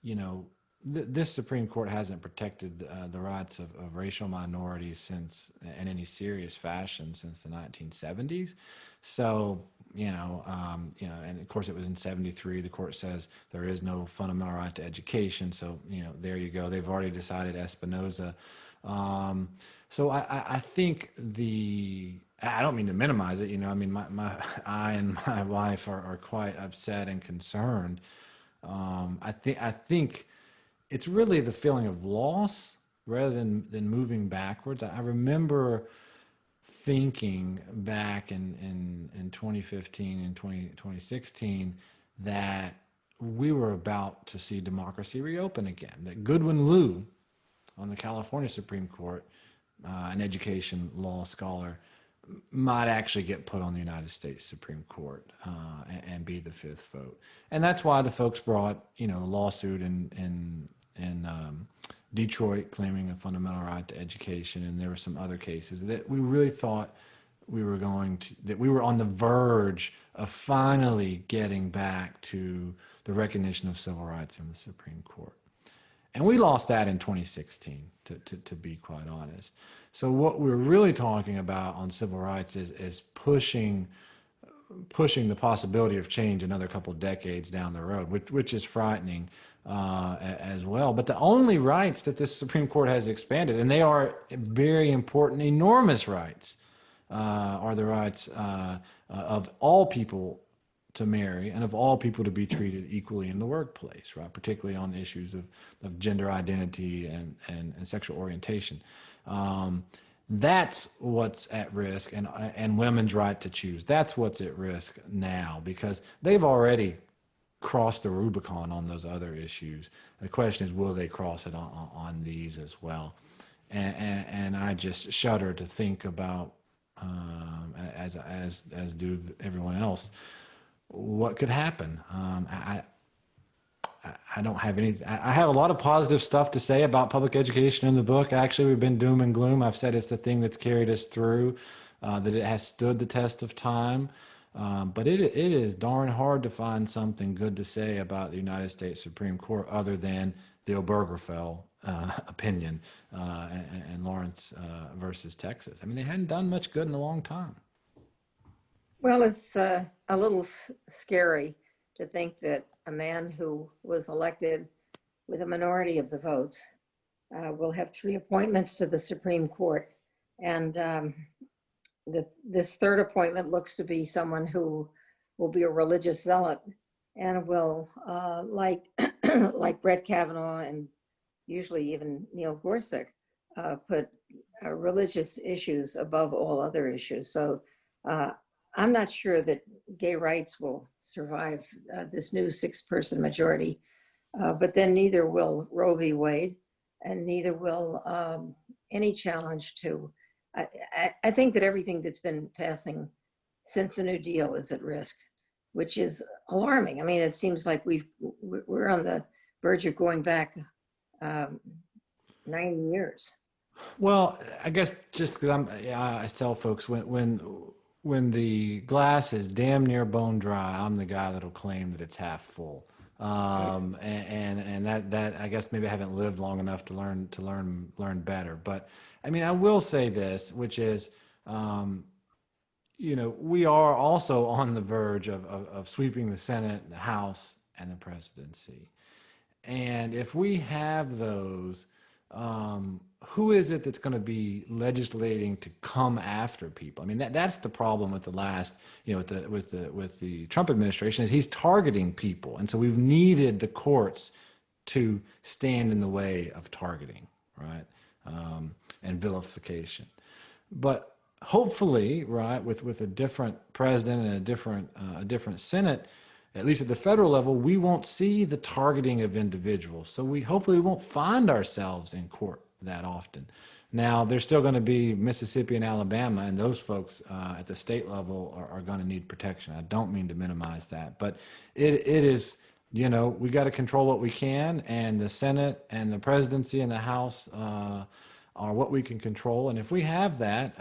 S3: You know, this Supreme Court hasn't protected the rights of racial minorities since, in any serious fashion, since the 1970s. So, you know, and of course it was in 73. The court says there is no fundamental right to education. So, you know, there you go. They've already decided Espinoza. So I think I don't mean to minimize it. You know, I mean, I and my wife are quite upset and concerned. I think it's really the feeling of loss rather than moving backwards. I remember thinking back in 2015 and 2016 that we were about to see democracy reopen again, that Goodwin Liu on the California Supreme Court, an education law scholar, might actually get put on the United States Supreme Court and be the fifth vote. And that's why the folks brought, a lawsuit in Detroit claiming a fundamental right to education, and there were some other cases that we really thought that we were on the verge of finally getting back to the recognition of civil rights in the Supreme Court. And we lost that in 2016, to be quite honest. So what we're really talking about on civil rights is pushing the possibility of change another couple of decades down the road, which is frightening as well. But the only rights that this Supreme Court has expanded, and they are very important, enormous rights, are the rights of all people to marry and of all people to be treated equally in the workplace, right? Particularly on issues of gender identity and sexual orientation. That's what's at risk, and women's right to choose. That's what's at risk now, because they've already crossed the Rubicon on those other issues. The question is, will they cross it on these as well? And I just shudder to think about, as do everyone else, what could happen. I don't have anything. I have a lot of positive stuff to say about public education in the book. Actually, we've been doom and gloom. I've said it's the thing that's carried us through, that it has stood the test of time. But it is darn hard to find something good to say about the United States Supreme Court other than the Obergefell opinion and Lawrence versus Texas. I mean, they hadn't done much good in a long time.
S2: Well, it's a little scary to think that a man who was elected with a minority of the votes will have 3 appointments to the Supreme Court. And this third appointment looks to be someone who will be a religious zealot and will, like Brett Kavanaugh and usually even Neil Gorsuch, put religious issues above all other issues. So I'm not sure that gay rights will survive this new 6-person majority, but then neither will Roe v. Wade, and neither will any challenge to. I think that everything that's been passing since the New Deal is at risk, which is alarming. I mean, it seems like we're on the verge of going back 90 years.
S3: Well, I guess just because I tell folks when the glass is damn near bone dry, I'm the guy that'll claim that it's half full. And that I guess maybe I haven't lived long enough to learn better. But I mean, I will say this, which is, we are also on the verge of sweeping the Senate, the House, and the presidency. And if we have those, who is it that's going to be legislating to come after people? I mean, that's the problem with the last, with the Trump administration, is he's targeting people. And so we've needed the courts to stand in the way of targeting, right? And vilification. But hopefully, right, with a different president and a different Senate, at least at the federal level, we won't see the targeting of individuals. So we hopefully won't find ourselves in court that often. Now, there's still going to be Mississippi and Alabama, and those folks at the state level are going to need protection. I don't mean to minimize that, but it is, we got to control what we can, and the Senate and the presidency and the House are what we can control. And if we have that,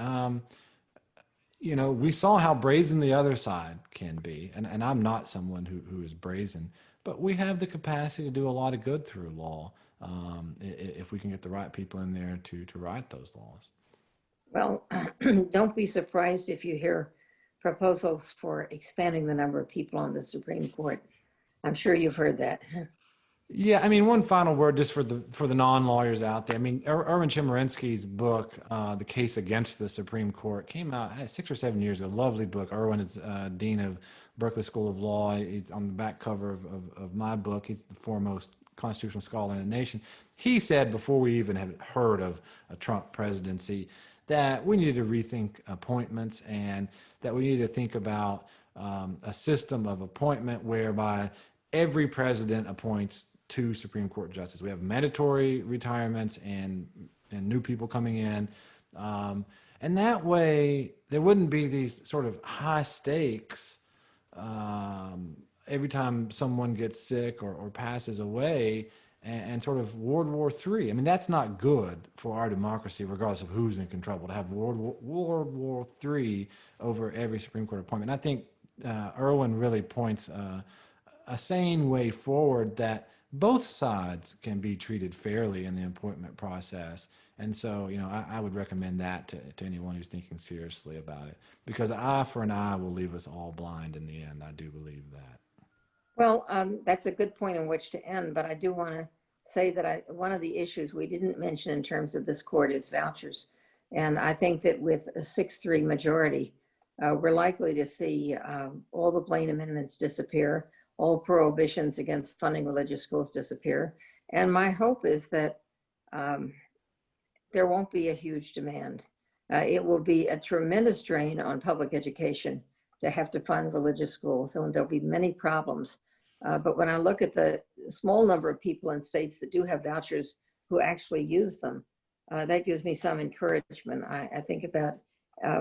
S3: we saw how brazen the other side can be. And I'm not someone who is brazen, but we have the capacity to do a lot of good through law if we can get the right people in there to write those laws. Well,
S2: don't be surprised if you hear proposals for expanding the number of people on the Supreme Court. I'm sure you've heard that.
S3: Yeah, I mean, one final word just for the non-lawyers out there. I mean, Erwin Chemerinsky's book, The Case Against the Supreme Court, came out 6 or 7 years ago. Lovely book. Erwin is dean of Berkeley School of Law. He's on the back cover of my book. He's the foremost constitutional scholar in the nation. He said, before we even had heard of a Trump presidency, that we needed to rethink appointments, and that we needed to think about a system of appointment whereby every president appoints 2 Supreme Court justices. We have mandatory retirements and new people coming in. And that way, there wouldn't be these sort of high stakes every time someone gets sick or passes away, and sort of World War III. I mean, that's not good for our democracy, regardless of who's in control, to have World War III over every Supreme Court appointment. And I think Irwin really points a sane way forward that both sides can be treated fairly in the appointment process. And so, I would recommend that to anyone who's thinking seriously about it, because eye for an eye will leave us all blind in the end. I do believe that.
S2: Well, that's a good point in which to end, but I do want to say that one of the issues we didn't mention in terms of this court is vouchers. And I think that with a 6-3 majority, we're likely to see all the Blaine amendments disappear, all prohibitions against funding religious schools disappear. And my hope is that there won't be a huge demand. It will be a tremendous drain on public education to have to fund religious schools, and there'll be many problems. But when I look at the small number of people in states that do have vouchers who actually use them, that gives me some encouragement. I think about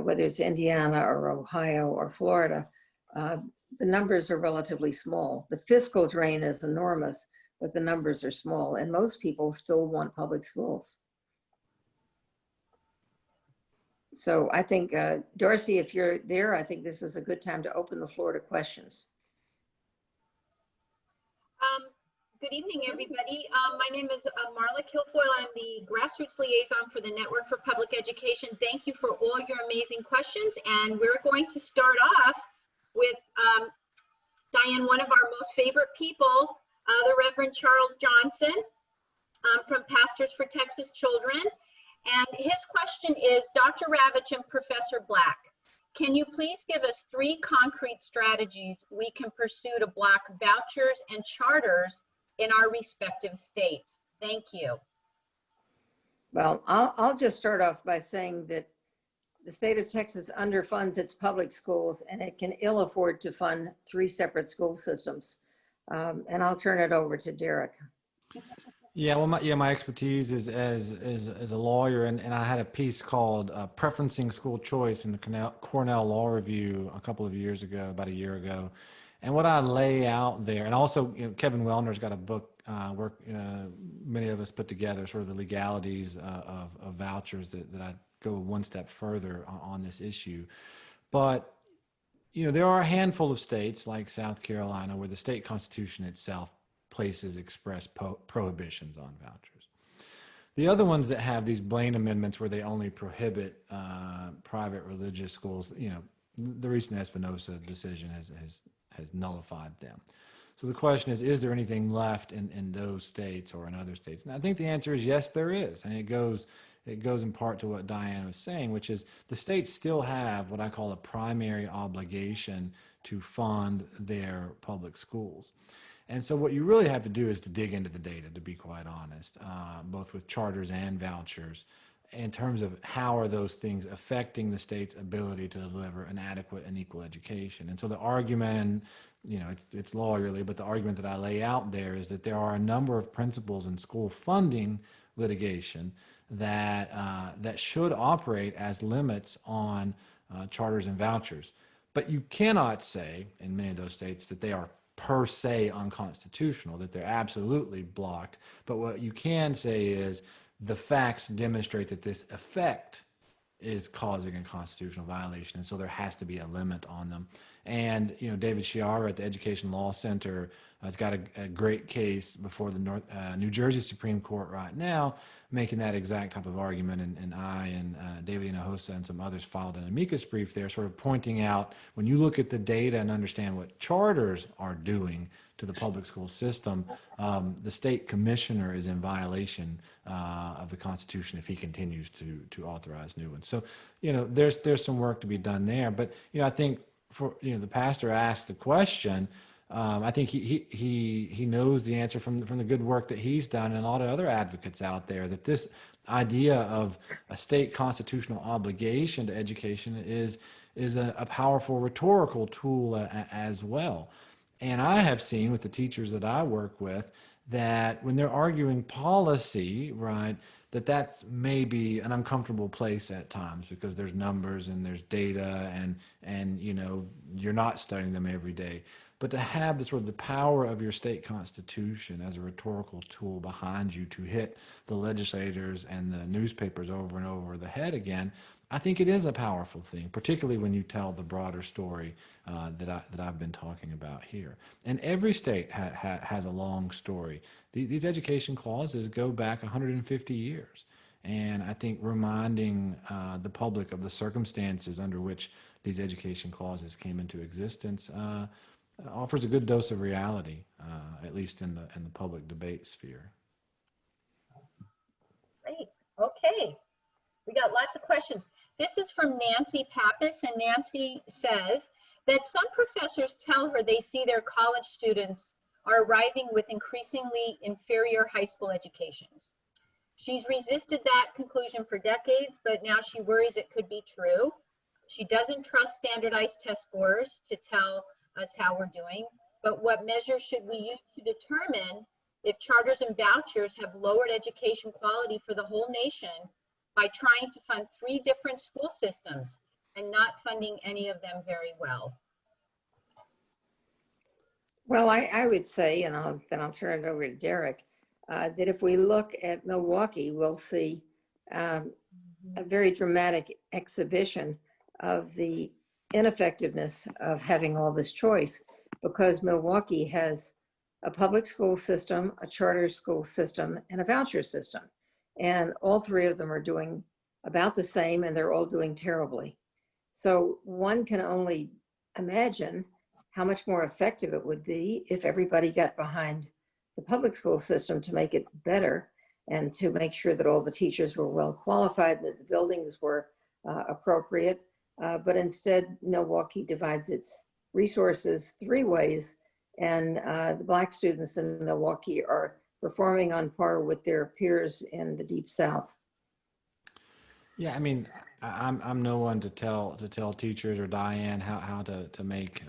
S2: whether it's Indiana or Ohio or Florida, the numbers are relatively small. The fiscal drain is enormous, but the numbers are small, and most people still want public schools. So I think, Darcy, if you're there, I think this is a good time to open the floor to questions.
S4: Good evening, everybody. My name is Marla Kilfoyle. I'm the grassroots liaison for the Network for Public Education. Thank you for all your amazing questions. And we're going to start off with Diane, one of our most favorite people, the Reverend Charles Johnson from Pastors for Texas Children. And his question is, Dr. Ravitch and Professor Black, can you please give us 3 concrete strategies we can pursue to block vouchers and charters in our respective states? Thank you.
S2: Well, I'll just start off by saying that the state of Texas underfunds its public schools, and it can ill afford to fund 3 separate school systems. And I'll turn it over to Derek.
S3: Yeah, well, my expertise is as a lawyer, and I had a piece called "Preferencing School Choice" in the Cornell Law Review about a year ago. And what I lay out there, and also Kevin Wellner's got a book many of us put together, sort of the legalities of vouchers that I go one step further on this issue. But there are a handful of states like South Carolina where the state constitution itself places express prohibitions on vouchers. The other ones that have these Blaine amendments where they only prohibit private religious schools, the recent Espinosa decision has nullified them. So the question is there anything left in those states or in other states? And I think the answer is yes, there is. And it goes in part to what Diane was saying, which is the states still have what I call a primary obligation to fund their public schools. And so what you really have to do is to dig into the data, to be quite honest, both with charters and vouchers, in terms of how are those things affecting the state's ability to deliver an adequate and equal education. And so the argument, and it's lawyerly, but the argument that I lay out there is that there are a number of principles in school funding litigation that should operate as limits on charters and vouchers. But you cannot say in many of those states that they are per se unconstitutional, that they're absolutely blocked. But what you can say is the facts demonstrate that this effect is causing a constitutional violation, and so there has to be a limit on them. And David Chiara at the Education Law Center has got a great case before the New Jersey Supreme Court right now, making that exact type of argument. And I and David Hinojosa and some others filed an amicus brief there, sort of pointing out when you look at the data and understand what charters are doing to the public school system, the state commissioner is in violation of the Constitution if he continues to authorize new ones. So there's some work to be done there. But I think the pastor asked the question. I think he knows the answer from the good work that he's done, and a lot of other advocates out there, that this idea of a state constitutional obligation to education is a powerful rhetorical tool as well. And I have seen with the teachers that I work with that when they're arguing policy, right, that's maybe an uncomfortable place at times because there's numbers and there's data and you know, you're not studying them every day. But to have the sort of the power of your state constitution as a rhetorical tool behind you to hit the legislators and the newspapers over and over the head again, I think it is a powerful thing, particularly when you tell the broader story that I've been talking about here. And every state has a long story. These education clauses go back 150 years. And I think reminding the public of the circumstances under which these education clauses came into existence offers a good dose of reality, at least in the public debate sphere.
S4: Great. Okay. We got lots of questions. This is from Nancy Pappas, and Nancy says that some professors tell her they see their college students are arriving with increasingly inferior high school educations. She's resisted that conclusion for decades, but now she worries it could be true. She doesn't trust standardized test scores to tell us how we're doing, but what measures should we use to determine if charters and vouchers have lowered education quality for the whole nation by trying to fund 3 different school systems and not funding any of them very well?
S2: Well, I would say, and then I'll turn it over to Derek, that if we look at Milwaukee, we'll see a very dramatic exhibition of the ineffectiveness of having all this choice, because Milwaukee has a public school system, a charter school system, and a voucher system. And all 3 of them are doing about the same, and they're all doing terribly. So one can only imagine how much more effective it would be if everybody got behind the public school system to make it better and to make sure that all the teachers were well qualified, that the buildings were appropriate. But instead, Milwaukee divides its resources 3 ways, and the Black students in Milwaukee are performing on par with their peers in the Deep South.
S3: Yeah, I mean, I'm no one to tell teachers or Diane how to make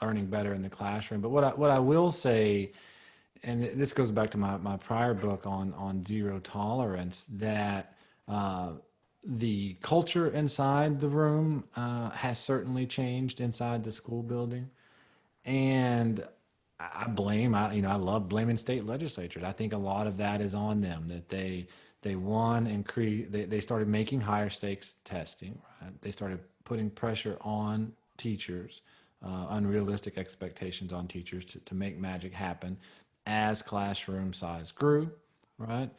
S3: learning better in the classroom. But what I will say, and this goes back to my prior book on zero tolerance, that the culture inside the room has certainly changed inside the school building, and I love blaming state legislatures. I think a lot of that is on them, that they started making higher stakes testing, right? They started putting pressure on teachers, unrealistic expectations on teachers to make magic happen as classroom size grew, right?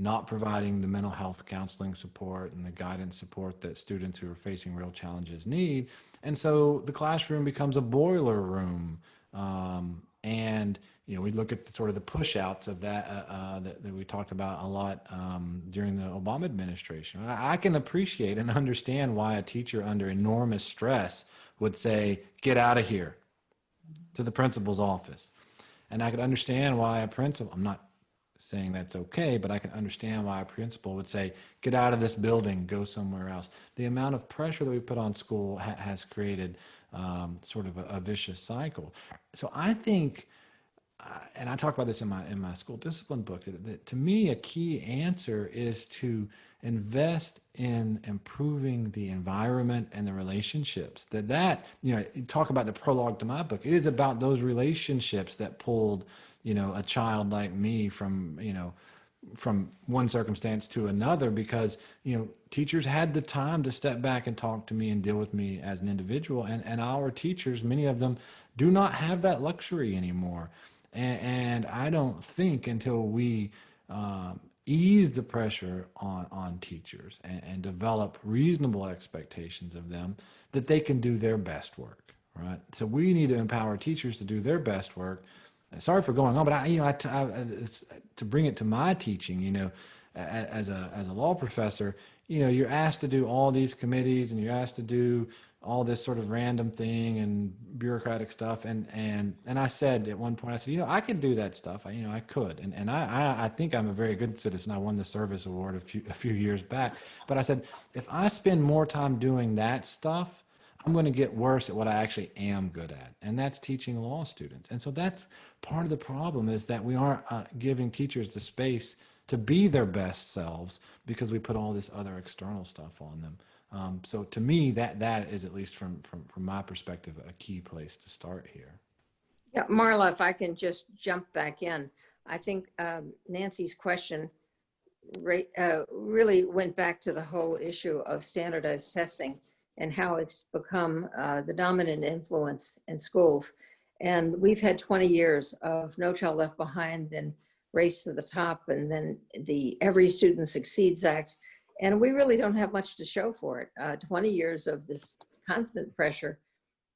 S3: Not providing the mental health counseling support and the guidance support that students who are facing real challenges need. And so the classroom becomes a boiler room. And we look at sort of the push outs of that that we talked about a lot during the Obama administration. I can appreciate and understand why a teacher under enormous stress would say, "Get out of here," to the principal's office. And I could understand why a principal, I'm not saying that's okay, but I can understand why a principal would say, "Get out of this building, go somewhere else." The amount of pressure that we put on school has created sort of a vicious cycle. So I think, and I talk about this in my school discipline book, that to me a key answer is to invest in improving the environment and the relationships. Talk about the prologue to my book. It is about those relationships that pulled a child like me from one circumstance to another, because teachers had the time to step back and talk to me and deal with me as an individual, and our teachers, many of them, do not have that luxury anymore. And I don't think until we ease the pressure on teachers and develop reasonable expectations of them, that they can do their best work, right? So we need to empower teachers to do their best work. Sorry for going on, but to bring it to my teaching, as a law professor, you're asked to do all these committees and you're asked to do all this sort of random thing and bureaucratic stuff. And I said at one point, I said, I could do that stuff. I could. And I think I'm a very good citizen. I won the service award a few years back. But I said, if I spend more time doing that stuff, I'm going to get worse at what I actually am good at, and that's teaching law students. And so that's part of the problem, is that we aren't giving teachers the space to be their best selves because we put all this other external stuff on them. So to me, that is, at least from my perspective, a key place to start here.
S2: Yeah, Marla, if I can just jump back in, I think Nancy's question really went back to the whole issue of standardized testing and how it's become the dominant influence in schools. And we've had 20 years of No Child Left Behind, then Race to the Top, and then the Every Student Succeeds Act. And we really don't have much to show for it. 20 years of this constant pressure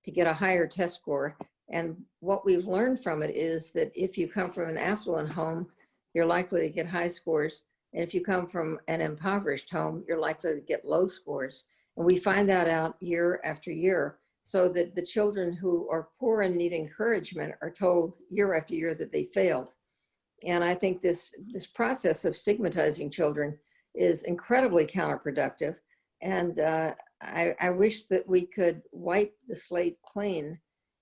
S2: to get a higher test score. And what we've learned from it is that if you come from an affluent home, you're likely to get high scores. And if you come from an impoverished home, you're likely to get low scores. And we find that out year after year, so that the children who are poor and need encouragement are told year after year that they failed. And I think this process of stigmatizing children is incredibly counterproductive. And I wish that we could wipe the slate clean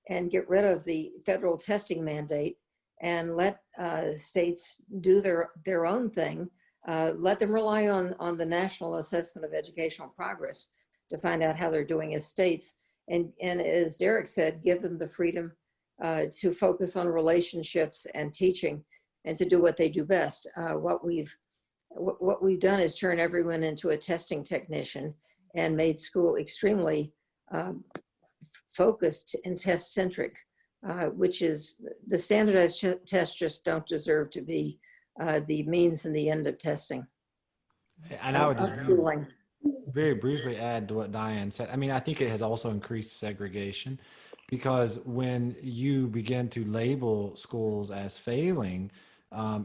S2: and get rid of the federal testing mandate and let states do their own thing. Let them rely on the National Assessment of Educational Progress to find out how they're doing as states. And as Derek said, give them the freedom to focus on relationships and teaching and to do what they do best. What we've done is turn everyone into a testing technician and made school extremely focused and test-centric, which is the standardized tests just don't deserve to be the means and the end of testing.
S3: And I would just very briefly add to what Diane said. I mean, I think it has also increased segregation, because when you begin to label schools as failing,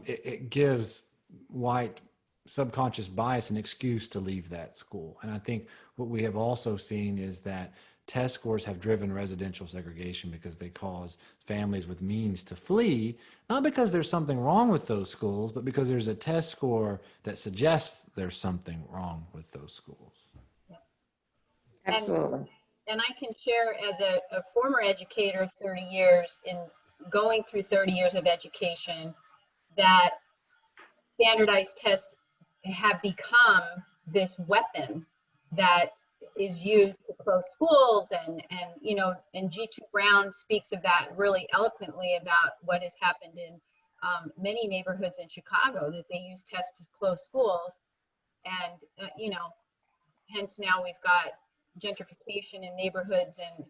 S3: it gives white subconscious bias an excuse to leave that school. And I think what we have also seen is that test scores have driven residential segregation because they cause families with means to flee, not because there's something wrong with those schools, but because there's a test score that suggests there's something wrong with those schools.
S2: Absolutely.
S4: And I can share, as a former educator of 30 years, in going through 30 years of education, that standardized tests have become this weapon that is used to close schools, and G2 Brown speaks of that really eloquently about what has happened in many neighborhoods in Chicago, that they use tests to close schools, and hence now we've got gentrification in neighborhoods, and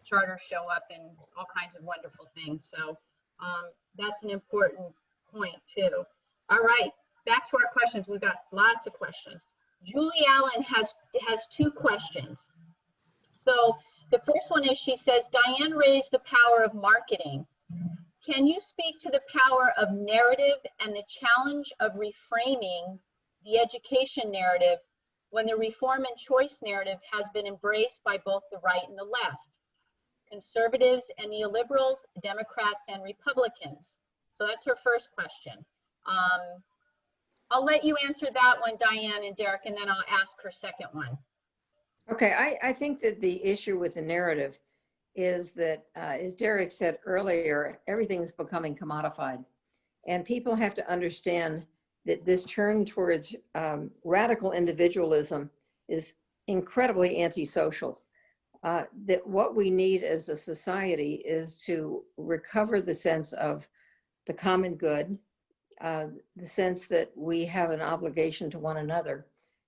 S4: charters show up and all kinds of wonderful things. So that's an important point too. All right, back to our questions. We've got lots of questions. Julie Allen has two questions. So the first one is, she says, Diane raised the power of marketing. Can you speak to the power of narrative and the challenge of reframing the education narrative when the reform and choice narrative has been embraced by both the right and the left, conservatives and neoliberals, Democrats and Republicans? So that's her first question. I'll let you answer that one, Diane and Derek, and then I'll ask her second one.
S2: Okay, I think that the issue with the narrative is that, as Derek said earlier, everything's becoming commodified. And people have to understand that this turn towards radical individualism is incredibly antisocial. That what we need as a society is to recover the sense of the common good, the sense that we have an obligation to one another,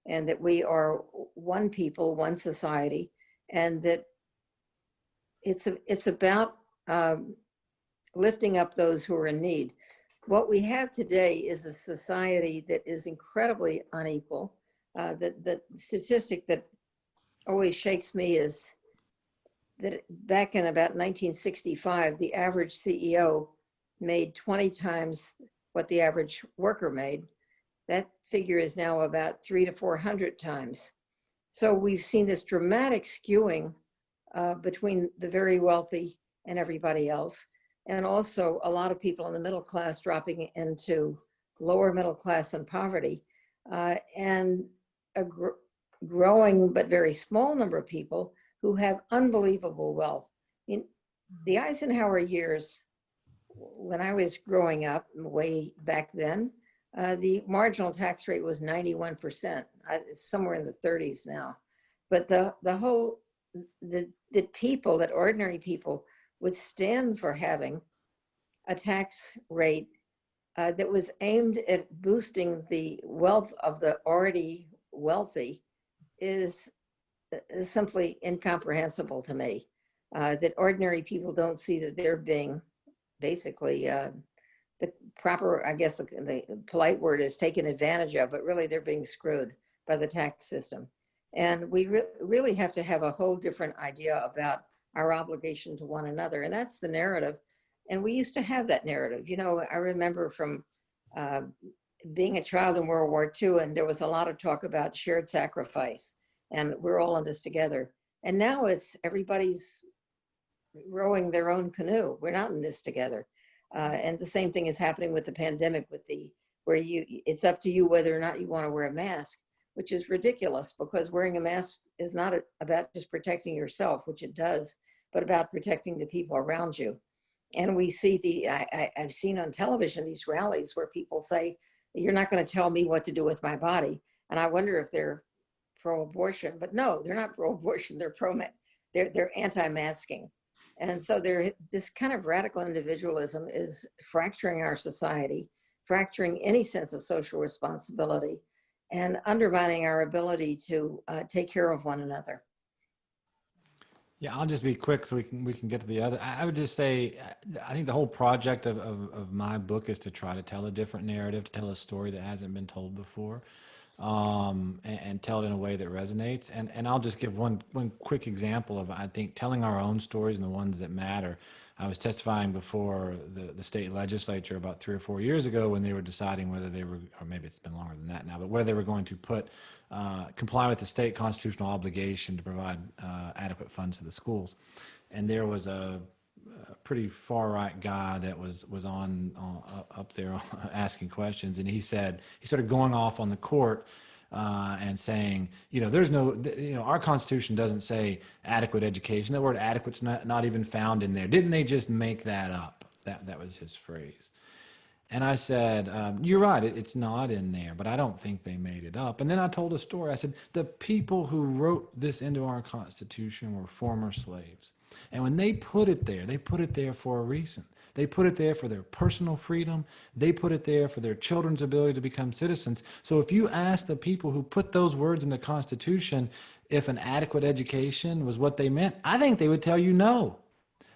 S2: and that we are one people, one society, and that it's about lifting up those who are in need. What we have today is a society that is incredibly unequal. The statistic that always shakes me is that back in about 1965, the average CEO made 20 times what the average worker made. That figure is now about 300 to 400 times. So we've seen this dramatic skewing between the very wealthy and everybody else. And also a lot of people in the middle class dropping into lower middle class and poverty. And a growing but very small number of people who have unbelievable wealth. In the Eisenhower years, when I was growing up, way back then, the marginal tax rate was 91%. It's somewhere in the 30s now. But the people, that ordinary people, would stand for having a tax rate that was aimed at boosting the wealth of the already wealthy is simply incomprehensible to me. That ordinary people don't see that they're being basically the proper, I guess the polite word is taken advantage of, but really they're being screwed by the tax system. And we really have to have a whole different idea about our obligation to one another. And that's the narrative. And we used to have that narrative. You know, I remember from being a child in World War II, and there was a lot of talk about shared sacrifice, and we're all in this together. And now it's everybody's rowing their own canoe. We're not in this together. And the same thing is happening with the pandemic, where it's up to you whether or not you want to wear a mask, which is ridiculous, because wearing a mask is not about just protecting yourself, which it does, but about protecting the people around you. And we see I've seen on television these rallies where people say, you're not going to tell me what to do with my body. And I wonder if they're pro-abortion, but no, they're not pro-abortion, they're anti-masking. And so this kind of radical individualism is fracturing our society, fracturing any sense of social responsibility, and undermining our ability to take care of one another.
S3: Yeah, I'll just be quick so we can get to the other. I would just say, I think the whole project of my book is to try to tell a different narrative, to tell a story that hasn't been told before, and tell it in a way that resonates. And I'll just give one quick example of, I think, telling our own stories and the ones that matter. I was testifying before the state legislature about 3 or 4 years ago when they were deciding whether they were, or maybe it's been longer than that now, but whether they were going to comply with the state constitutional obligation to provide adequate funds to the schools. And there was a pretty far right guy that was on up there asking questions, and he started going off on the court and saying, there's no, our Constitution doesn't say adequate education. The word adequate's not even found in there. Didn't they just make that up? That was his phrase. And I said, you're right, it's not in there, but I don't think they made it up. And then I told a story. I said, the people who wrote this into our Constitution were former slaves. And when they put it there for a reason. They put it there for their personal freedom. They put it there for their children's ability to become citizens. So if you ask the people who put those words in the Constitution if an adequate education was what they meant, I think they would tell you no.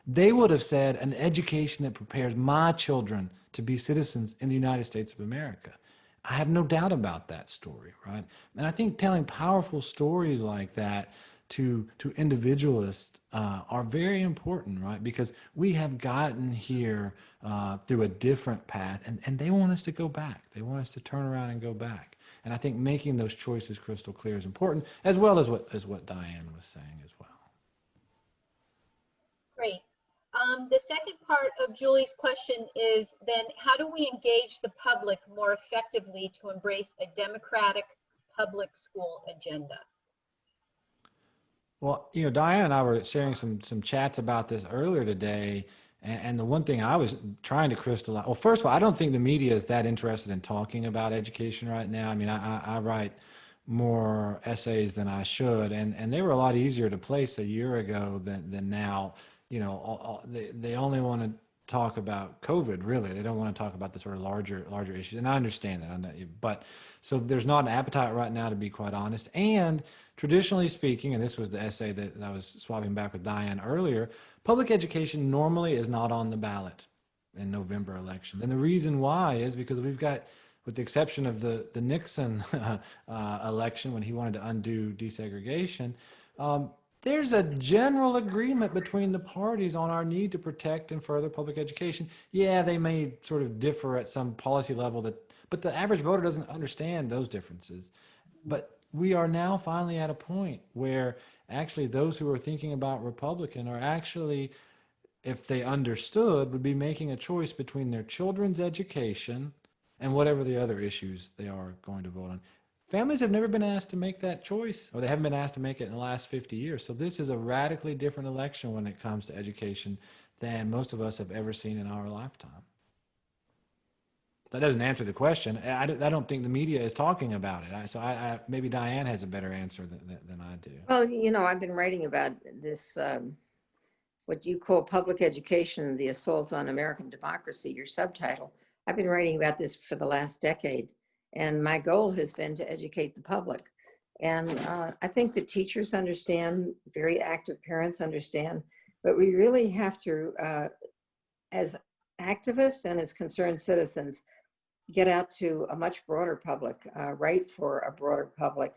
S3: They would have said an education that prepares my children to be citizens in the United States of America. I have no doubt about that story, right? And I think telling powerful stories like that to individualists are very important, right? Because we have gotten here through a different path, and they want us to go back. They want us to turn around and go back. And I think making those choices crystal clear is important, as well as what Diane was saying as well.
S4: Great. The second part of Julie's question is then, how do we engage the public more effectively to embrace a democratic public school agenda?
S3: Well, Diane and I were sharing some chats about this earlier today, and the one thing I was trying to crystallize, well, first of all, I don't think the media is that interested in talking about education right now. I mean, I write more essays than I should, and they were a lot easier to place a year ago than now. They only want to talk about COVID, really. They don't want to talk about the sort of larger issues, and I understand that. But so there's not an appetite right now, to be quite honest. And traditionally speaking, and this was the essay that I was swapping back with Diane earlier, public education normally is not on the ballot in November elections. And the reason why is because we've got, with the exception of the Nixon election when he wanted to undo desegregation, there's a general agreement between the parties on our need to protect and further public education. Yeah, they may sort of differ at some policy level, but the average voter doesn't understand those differences. But we are now finally at a point where actually those who are thinking about Republican are actually, if they understood, would be making a choice between their children's education and whatever the other issues they are going to vote on. families have never been asked to make that choice, or they haven't been asked to make it in the last 50 years. So this is a radically different election when it comes to education than most of us have ever seen in our lifetime. That doesn't answer the question. I don't think the media is talking about it. So maybe Diane has a better answer than I do.
S2: Well, you know, I've been writing about this, what you call public education, the assault on American democracy, your subtitle. I've been writing about this for the last decade, and my goal has been to educate the public. And I think the teachers understand, very active parents understand, but we really have to, as activists and as concerned citizens, get out to a much broader public, write for a broader public,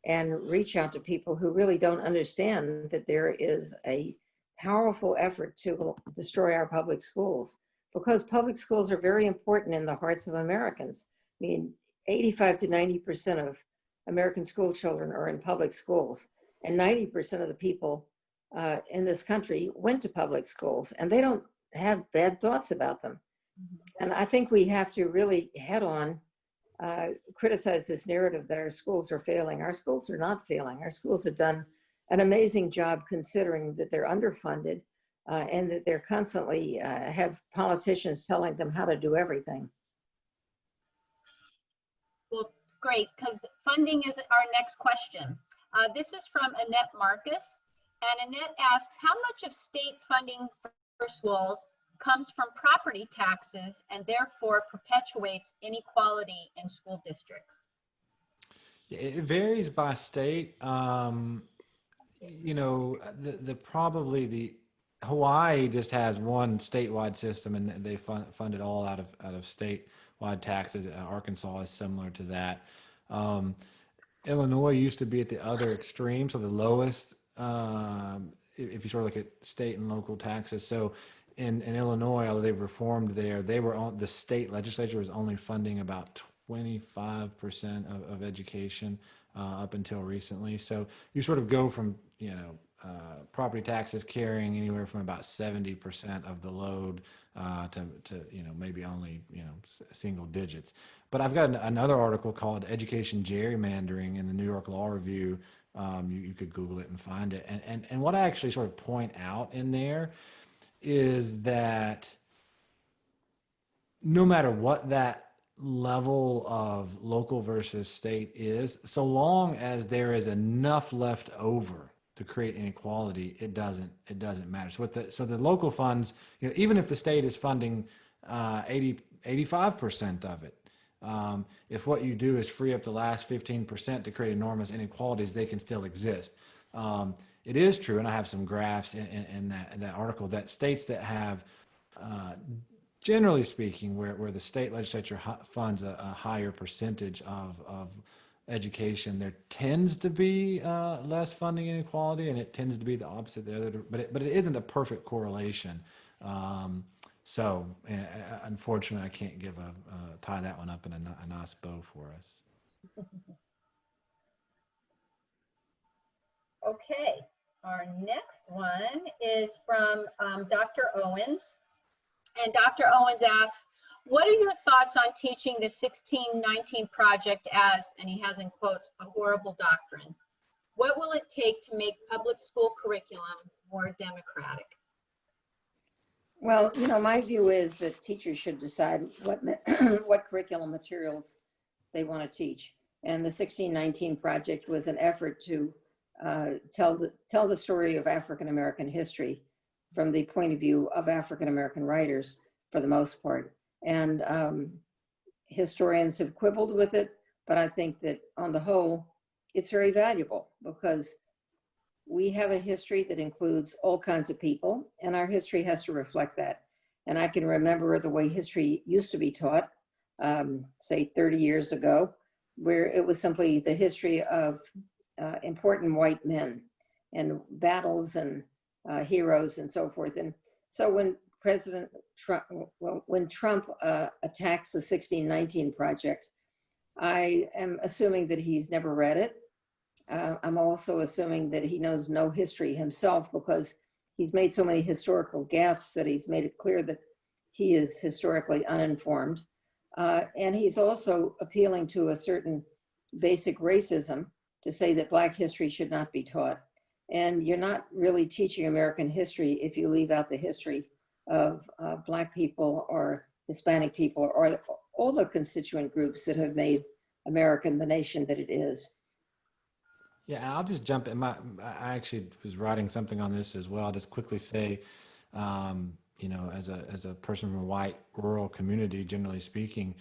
S2: and reach out to people who really don't understand that there is a powerful effort to destroy our public schools, because public schools are very important in the hearts of Americans. I mean, 85 to 90% of American school children are in public schools, and 90% of the people in this country went to public schools, and they don't have bad thoughts about them. And I think we have to really head on criticize this narrative that our schools are failing. Our schools are not failing. Our schools have done an amazing job, considering that they're underfunded and that they're constantly have politicians telling them how to do everything.
S4: Well, great, because funding is our next question. This is from Annette Marcus, and Annette asks, how much of state funding for schools comes from property taxes and therefore perpetuates inequality in school districts?
S3: It varies by state. You know, the Hawaii just has one statewide system, and they fund it all out of statewide taxes. Arkansas is similar to that. Illinois used to be at the other extreme, so the lowest, if you sort of look at state and local taxes. So in Illinois, although they've reformed there, the state legislature was only funding about 25% of education up until recently. So you sort of go from, property taxes carrying anywhere from about 70% of the load to maybe only, single digits. But I've got another article called Education Gerrymandering in the New York Law Review. You could Google it and find it. And what I actually sort of point out in there is that no matter what that level of local versus state is, so long as there is enough left over to create inequality, it doesn't matter. So the local funds, even if the state is funding 85% of it, if what you do is free up the last 15% to create enormous inequalities, they can still exist. It is true, and I have some graphs in that article, that states that have, generally speaking, where the state legislature funds a higher percentage of education, there tends to be less funding inequality, and it tends to be the opposite the other. But it isn't a perfect correlation. So unfortunately, I can't tie that one up in a nice bow for us.
S4: Okay, our next one is from Dr. Owens. And Dr. Owens asks, what are your thoughts on teaching the 1619 project as, and he has in quotes, a horrible doctrine? What will it take to make public school curriculum more democratic?
S2: Well, my view is that teachers should decide what curriculum materials they want to teach. And the 1619 project was an effort to tell the story of African American history from the point of view of African American writers, for the most part. And historians have quibbled with it, but I think that on the whole, it's very valuable, because we have a history that includes all kinds of people, and our history has to reflect that. And I can remember the way history used to be taught, say 30 years ago, where it was simply the history of important white men and battles and heroes and so forth. And so when Trump attacks the 1619 project, I am assuming that he's never read it. I'm also assuming that he knows no history himself, because he's made so many historical gaffes that he's made it clear that he is historically uninformed. And he's also appealing to a certain basic racism to say that Black history should not be taught. And you're not really teaching American history if you leave out the history of Black people or Hispanic people or all the constituent groups that have made America the nation that it is.
S3: Yeah, I'll just jump in. I actually was writing something on this as well. I'll just quickly say, you know, as a person from a white rural community, generally speaking,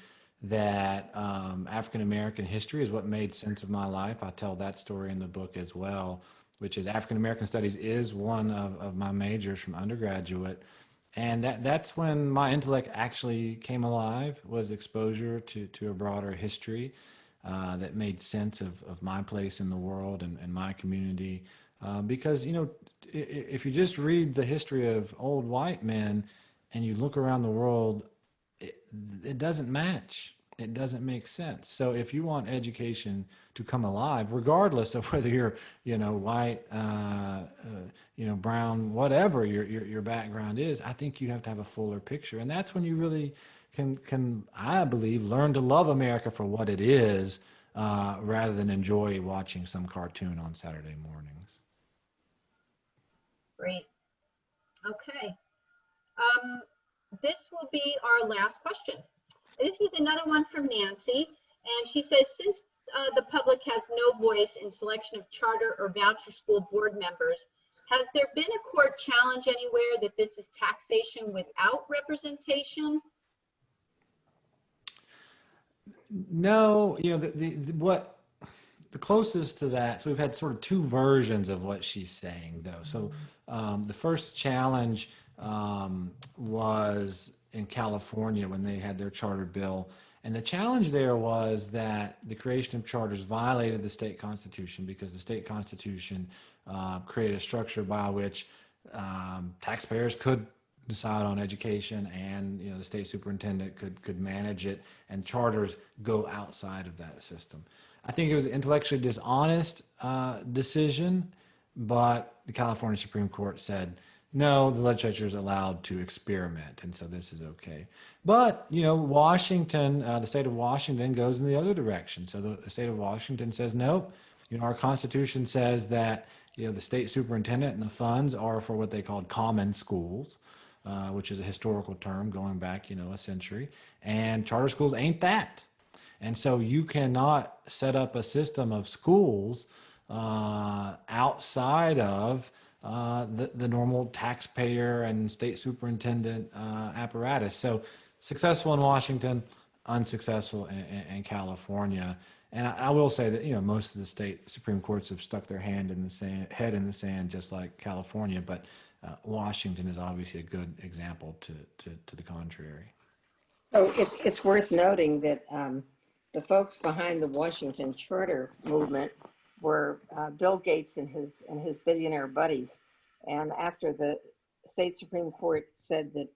S3: that African American history is what made sense of my life. I tell that story in the book as well, which is African American studies is one of my majors from undergraduate. And that's when my intellect actually came alive, was exposure to a broader history that made sense of my place in the world and my community. Because, you know, if you just read the history of old white men and you look around the world, it doesn't match. It doesn't make sense. So if you want education to come alive, regardless of whether you're, you know, white, you know, brown, whatever your background is, I think you have to have a fuller picture. And that's when you really can, I believe, learn to love America for what it is, rather than enjoy watching some cartoon on Saturday mornings.
S4: Great. Okay. This will be our last question. This is another one from Nancy, and she says, since the public has no voice in selection of charter or voucher school board members, has there been a court challenge anywhere that this is taxation without representation?
S3: No, you know, the closest to that, so we've had sort of two versions of what she's saying, though. So the first challenge was in California when they had their charter bill. And the challenge there was that the creation of charters violated the state constitution, because the state constitution created a structure by which taxpayers could decide on education, and, you know, the state superintendent could manage it, and charters go outside of that system. I think it was an intellectually dishonest decision, but the California Supreme Court said, no, the legislature is allowed to experiment, and so this is okay. But, you know, Washington, the state of Washington goes in the other direction. So the state of Washington says, nope, you know, our Constitution says that, you know, the state superintendent and the funds are for what they called common schools, which is a historical term going back, you know, a century, and charter schools ain't that. And so you cannot set up a system of schools outside of the normal taxpayer and state superintendent apparatus. So successful in Washington, unsuccessful in California. And I will say that, you know, most of the state Supreme Courts have stuck their head in the sand, just like California. But Washington is obviously a good example to the contrary.
S2: So it's worth noting that the folks behind the Washington Charter movement were Bill Gates and his billionaire buddies. And after the state Supreme Court said that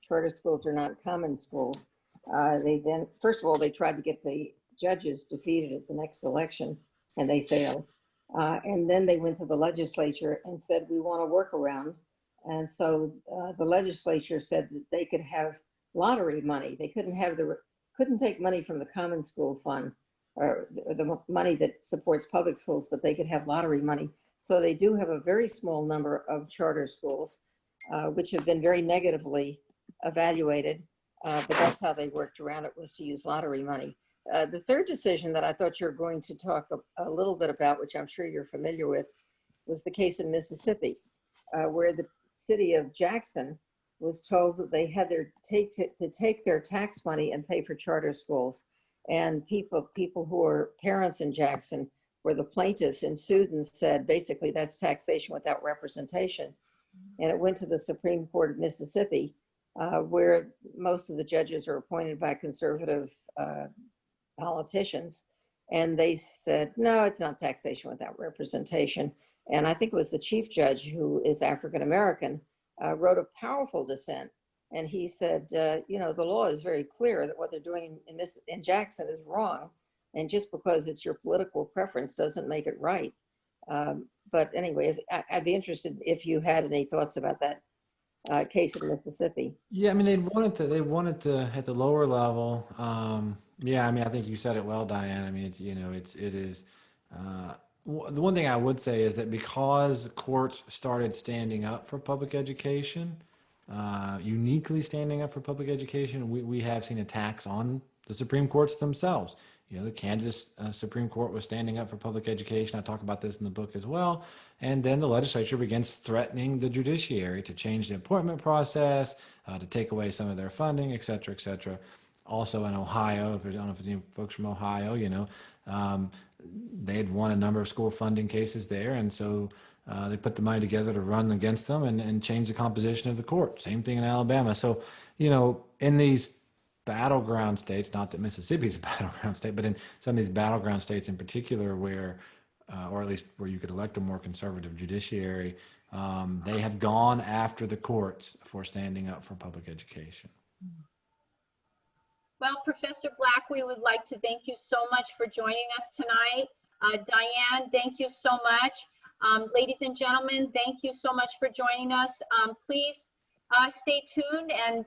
S2: charter schools are not common schools, they then, first of all, they tried to get the judges defeated at the next election, and they failed. And then they went to the legislature and said, we want a workaround. And so the legislature said that they could have lottery money. They couldn't take money from the common school fund or the money that supports public schools, but they could have lottery money. So they do have a very small number of charter schools, which have been very negatively evaluated, but that's how they worked around it, was to use lottery money. The third decision that I thought you were going to talk a little bit about, which I'm sure you're familiar with, was the case in Mississippi, where the city of Jackson was told that they had to take their tax money and pay for charter schools. And people who are parents in Jackson were the plaintiffs and sued and said, basically, that's taxation without representation. And it went to the Supreme Court of Mississippi, where most of the judges are appointed by conservative politicians. And they said, no, it's not taxation without representation. And I think it was the chief judge, who is African-American, wrote a powerful dissent. And he said, you know, the law is very clear that what they're doing in Jackson is wrong. And just because it's your political preference doesn't make it right. But anyway, I'd be interested if you had any thoughts about that case in Mississippi.
S3: Yeah, I mean, they wanted to at the lower level, Yeah, I mean, I think you said it well, Diane. I mean, it's, you know, it is, the one thing I would say is that because courts started standing up for public education, uniquely standing up for public education, we have seen attacks on the Supreme Courts themselves. You know, the Kansas Supreme Court was standing up for public education. I talk about this in the book as well. And then the legislature begins threatening the judiciary to change the appointment process, to take away some of their funding, et cetera, et cetera. Also in Ohio, if there's, I don't know if there's any folks from Ohio, you know, they had won a number of school funding cases there. And so they put the money together to run against them and change the composition of the court. Same thing in Alabama. So, you know, in these battleground states, not that Mississippi's a battleground state, but in some of these battleground states in particular where, or at least where you could elect a more conservative judiciary, they have gone after the courts for standing up for public education.
S4: Well, Professor Black, we would like to thank you so much for joining us tonight. Diane, thank you so much. Ladies and gentlemen, thank you so much for joining us. Please stay tuned and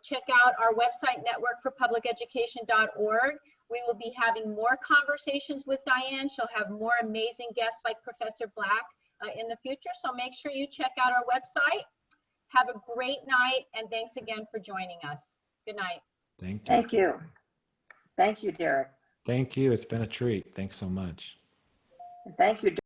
S4: check out our website, networkforpubliceducation.org. We will be having more conversations with Diane. She'll have more amazing guests like Professor Black in the future. So make sure you check out our website. Have a great night, and thanks again for joining us. Good night.
S3: Thank you.
S2: Thank you. Thank you, Derek.
S3: Thank you. It's been a treat. Thanks so much.
S2: Thank you.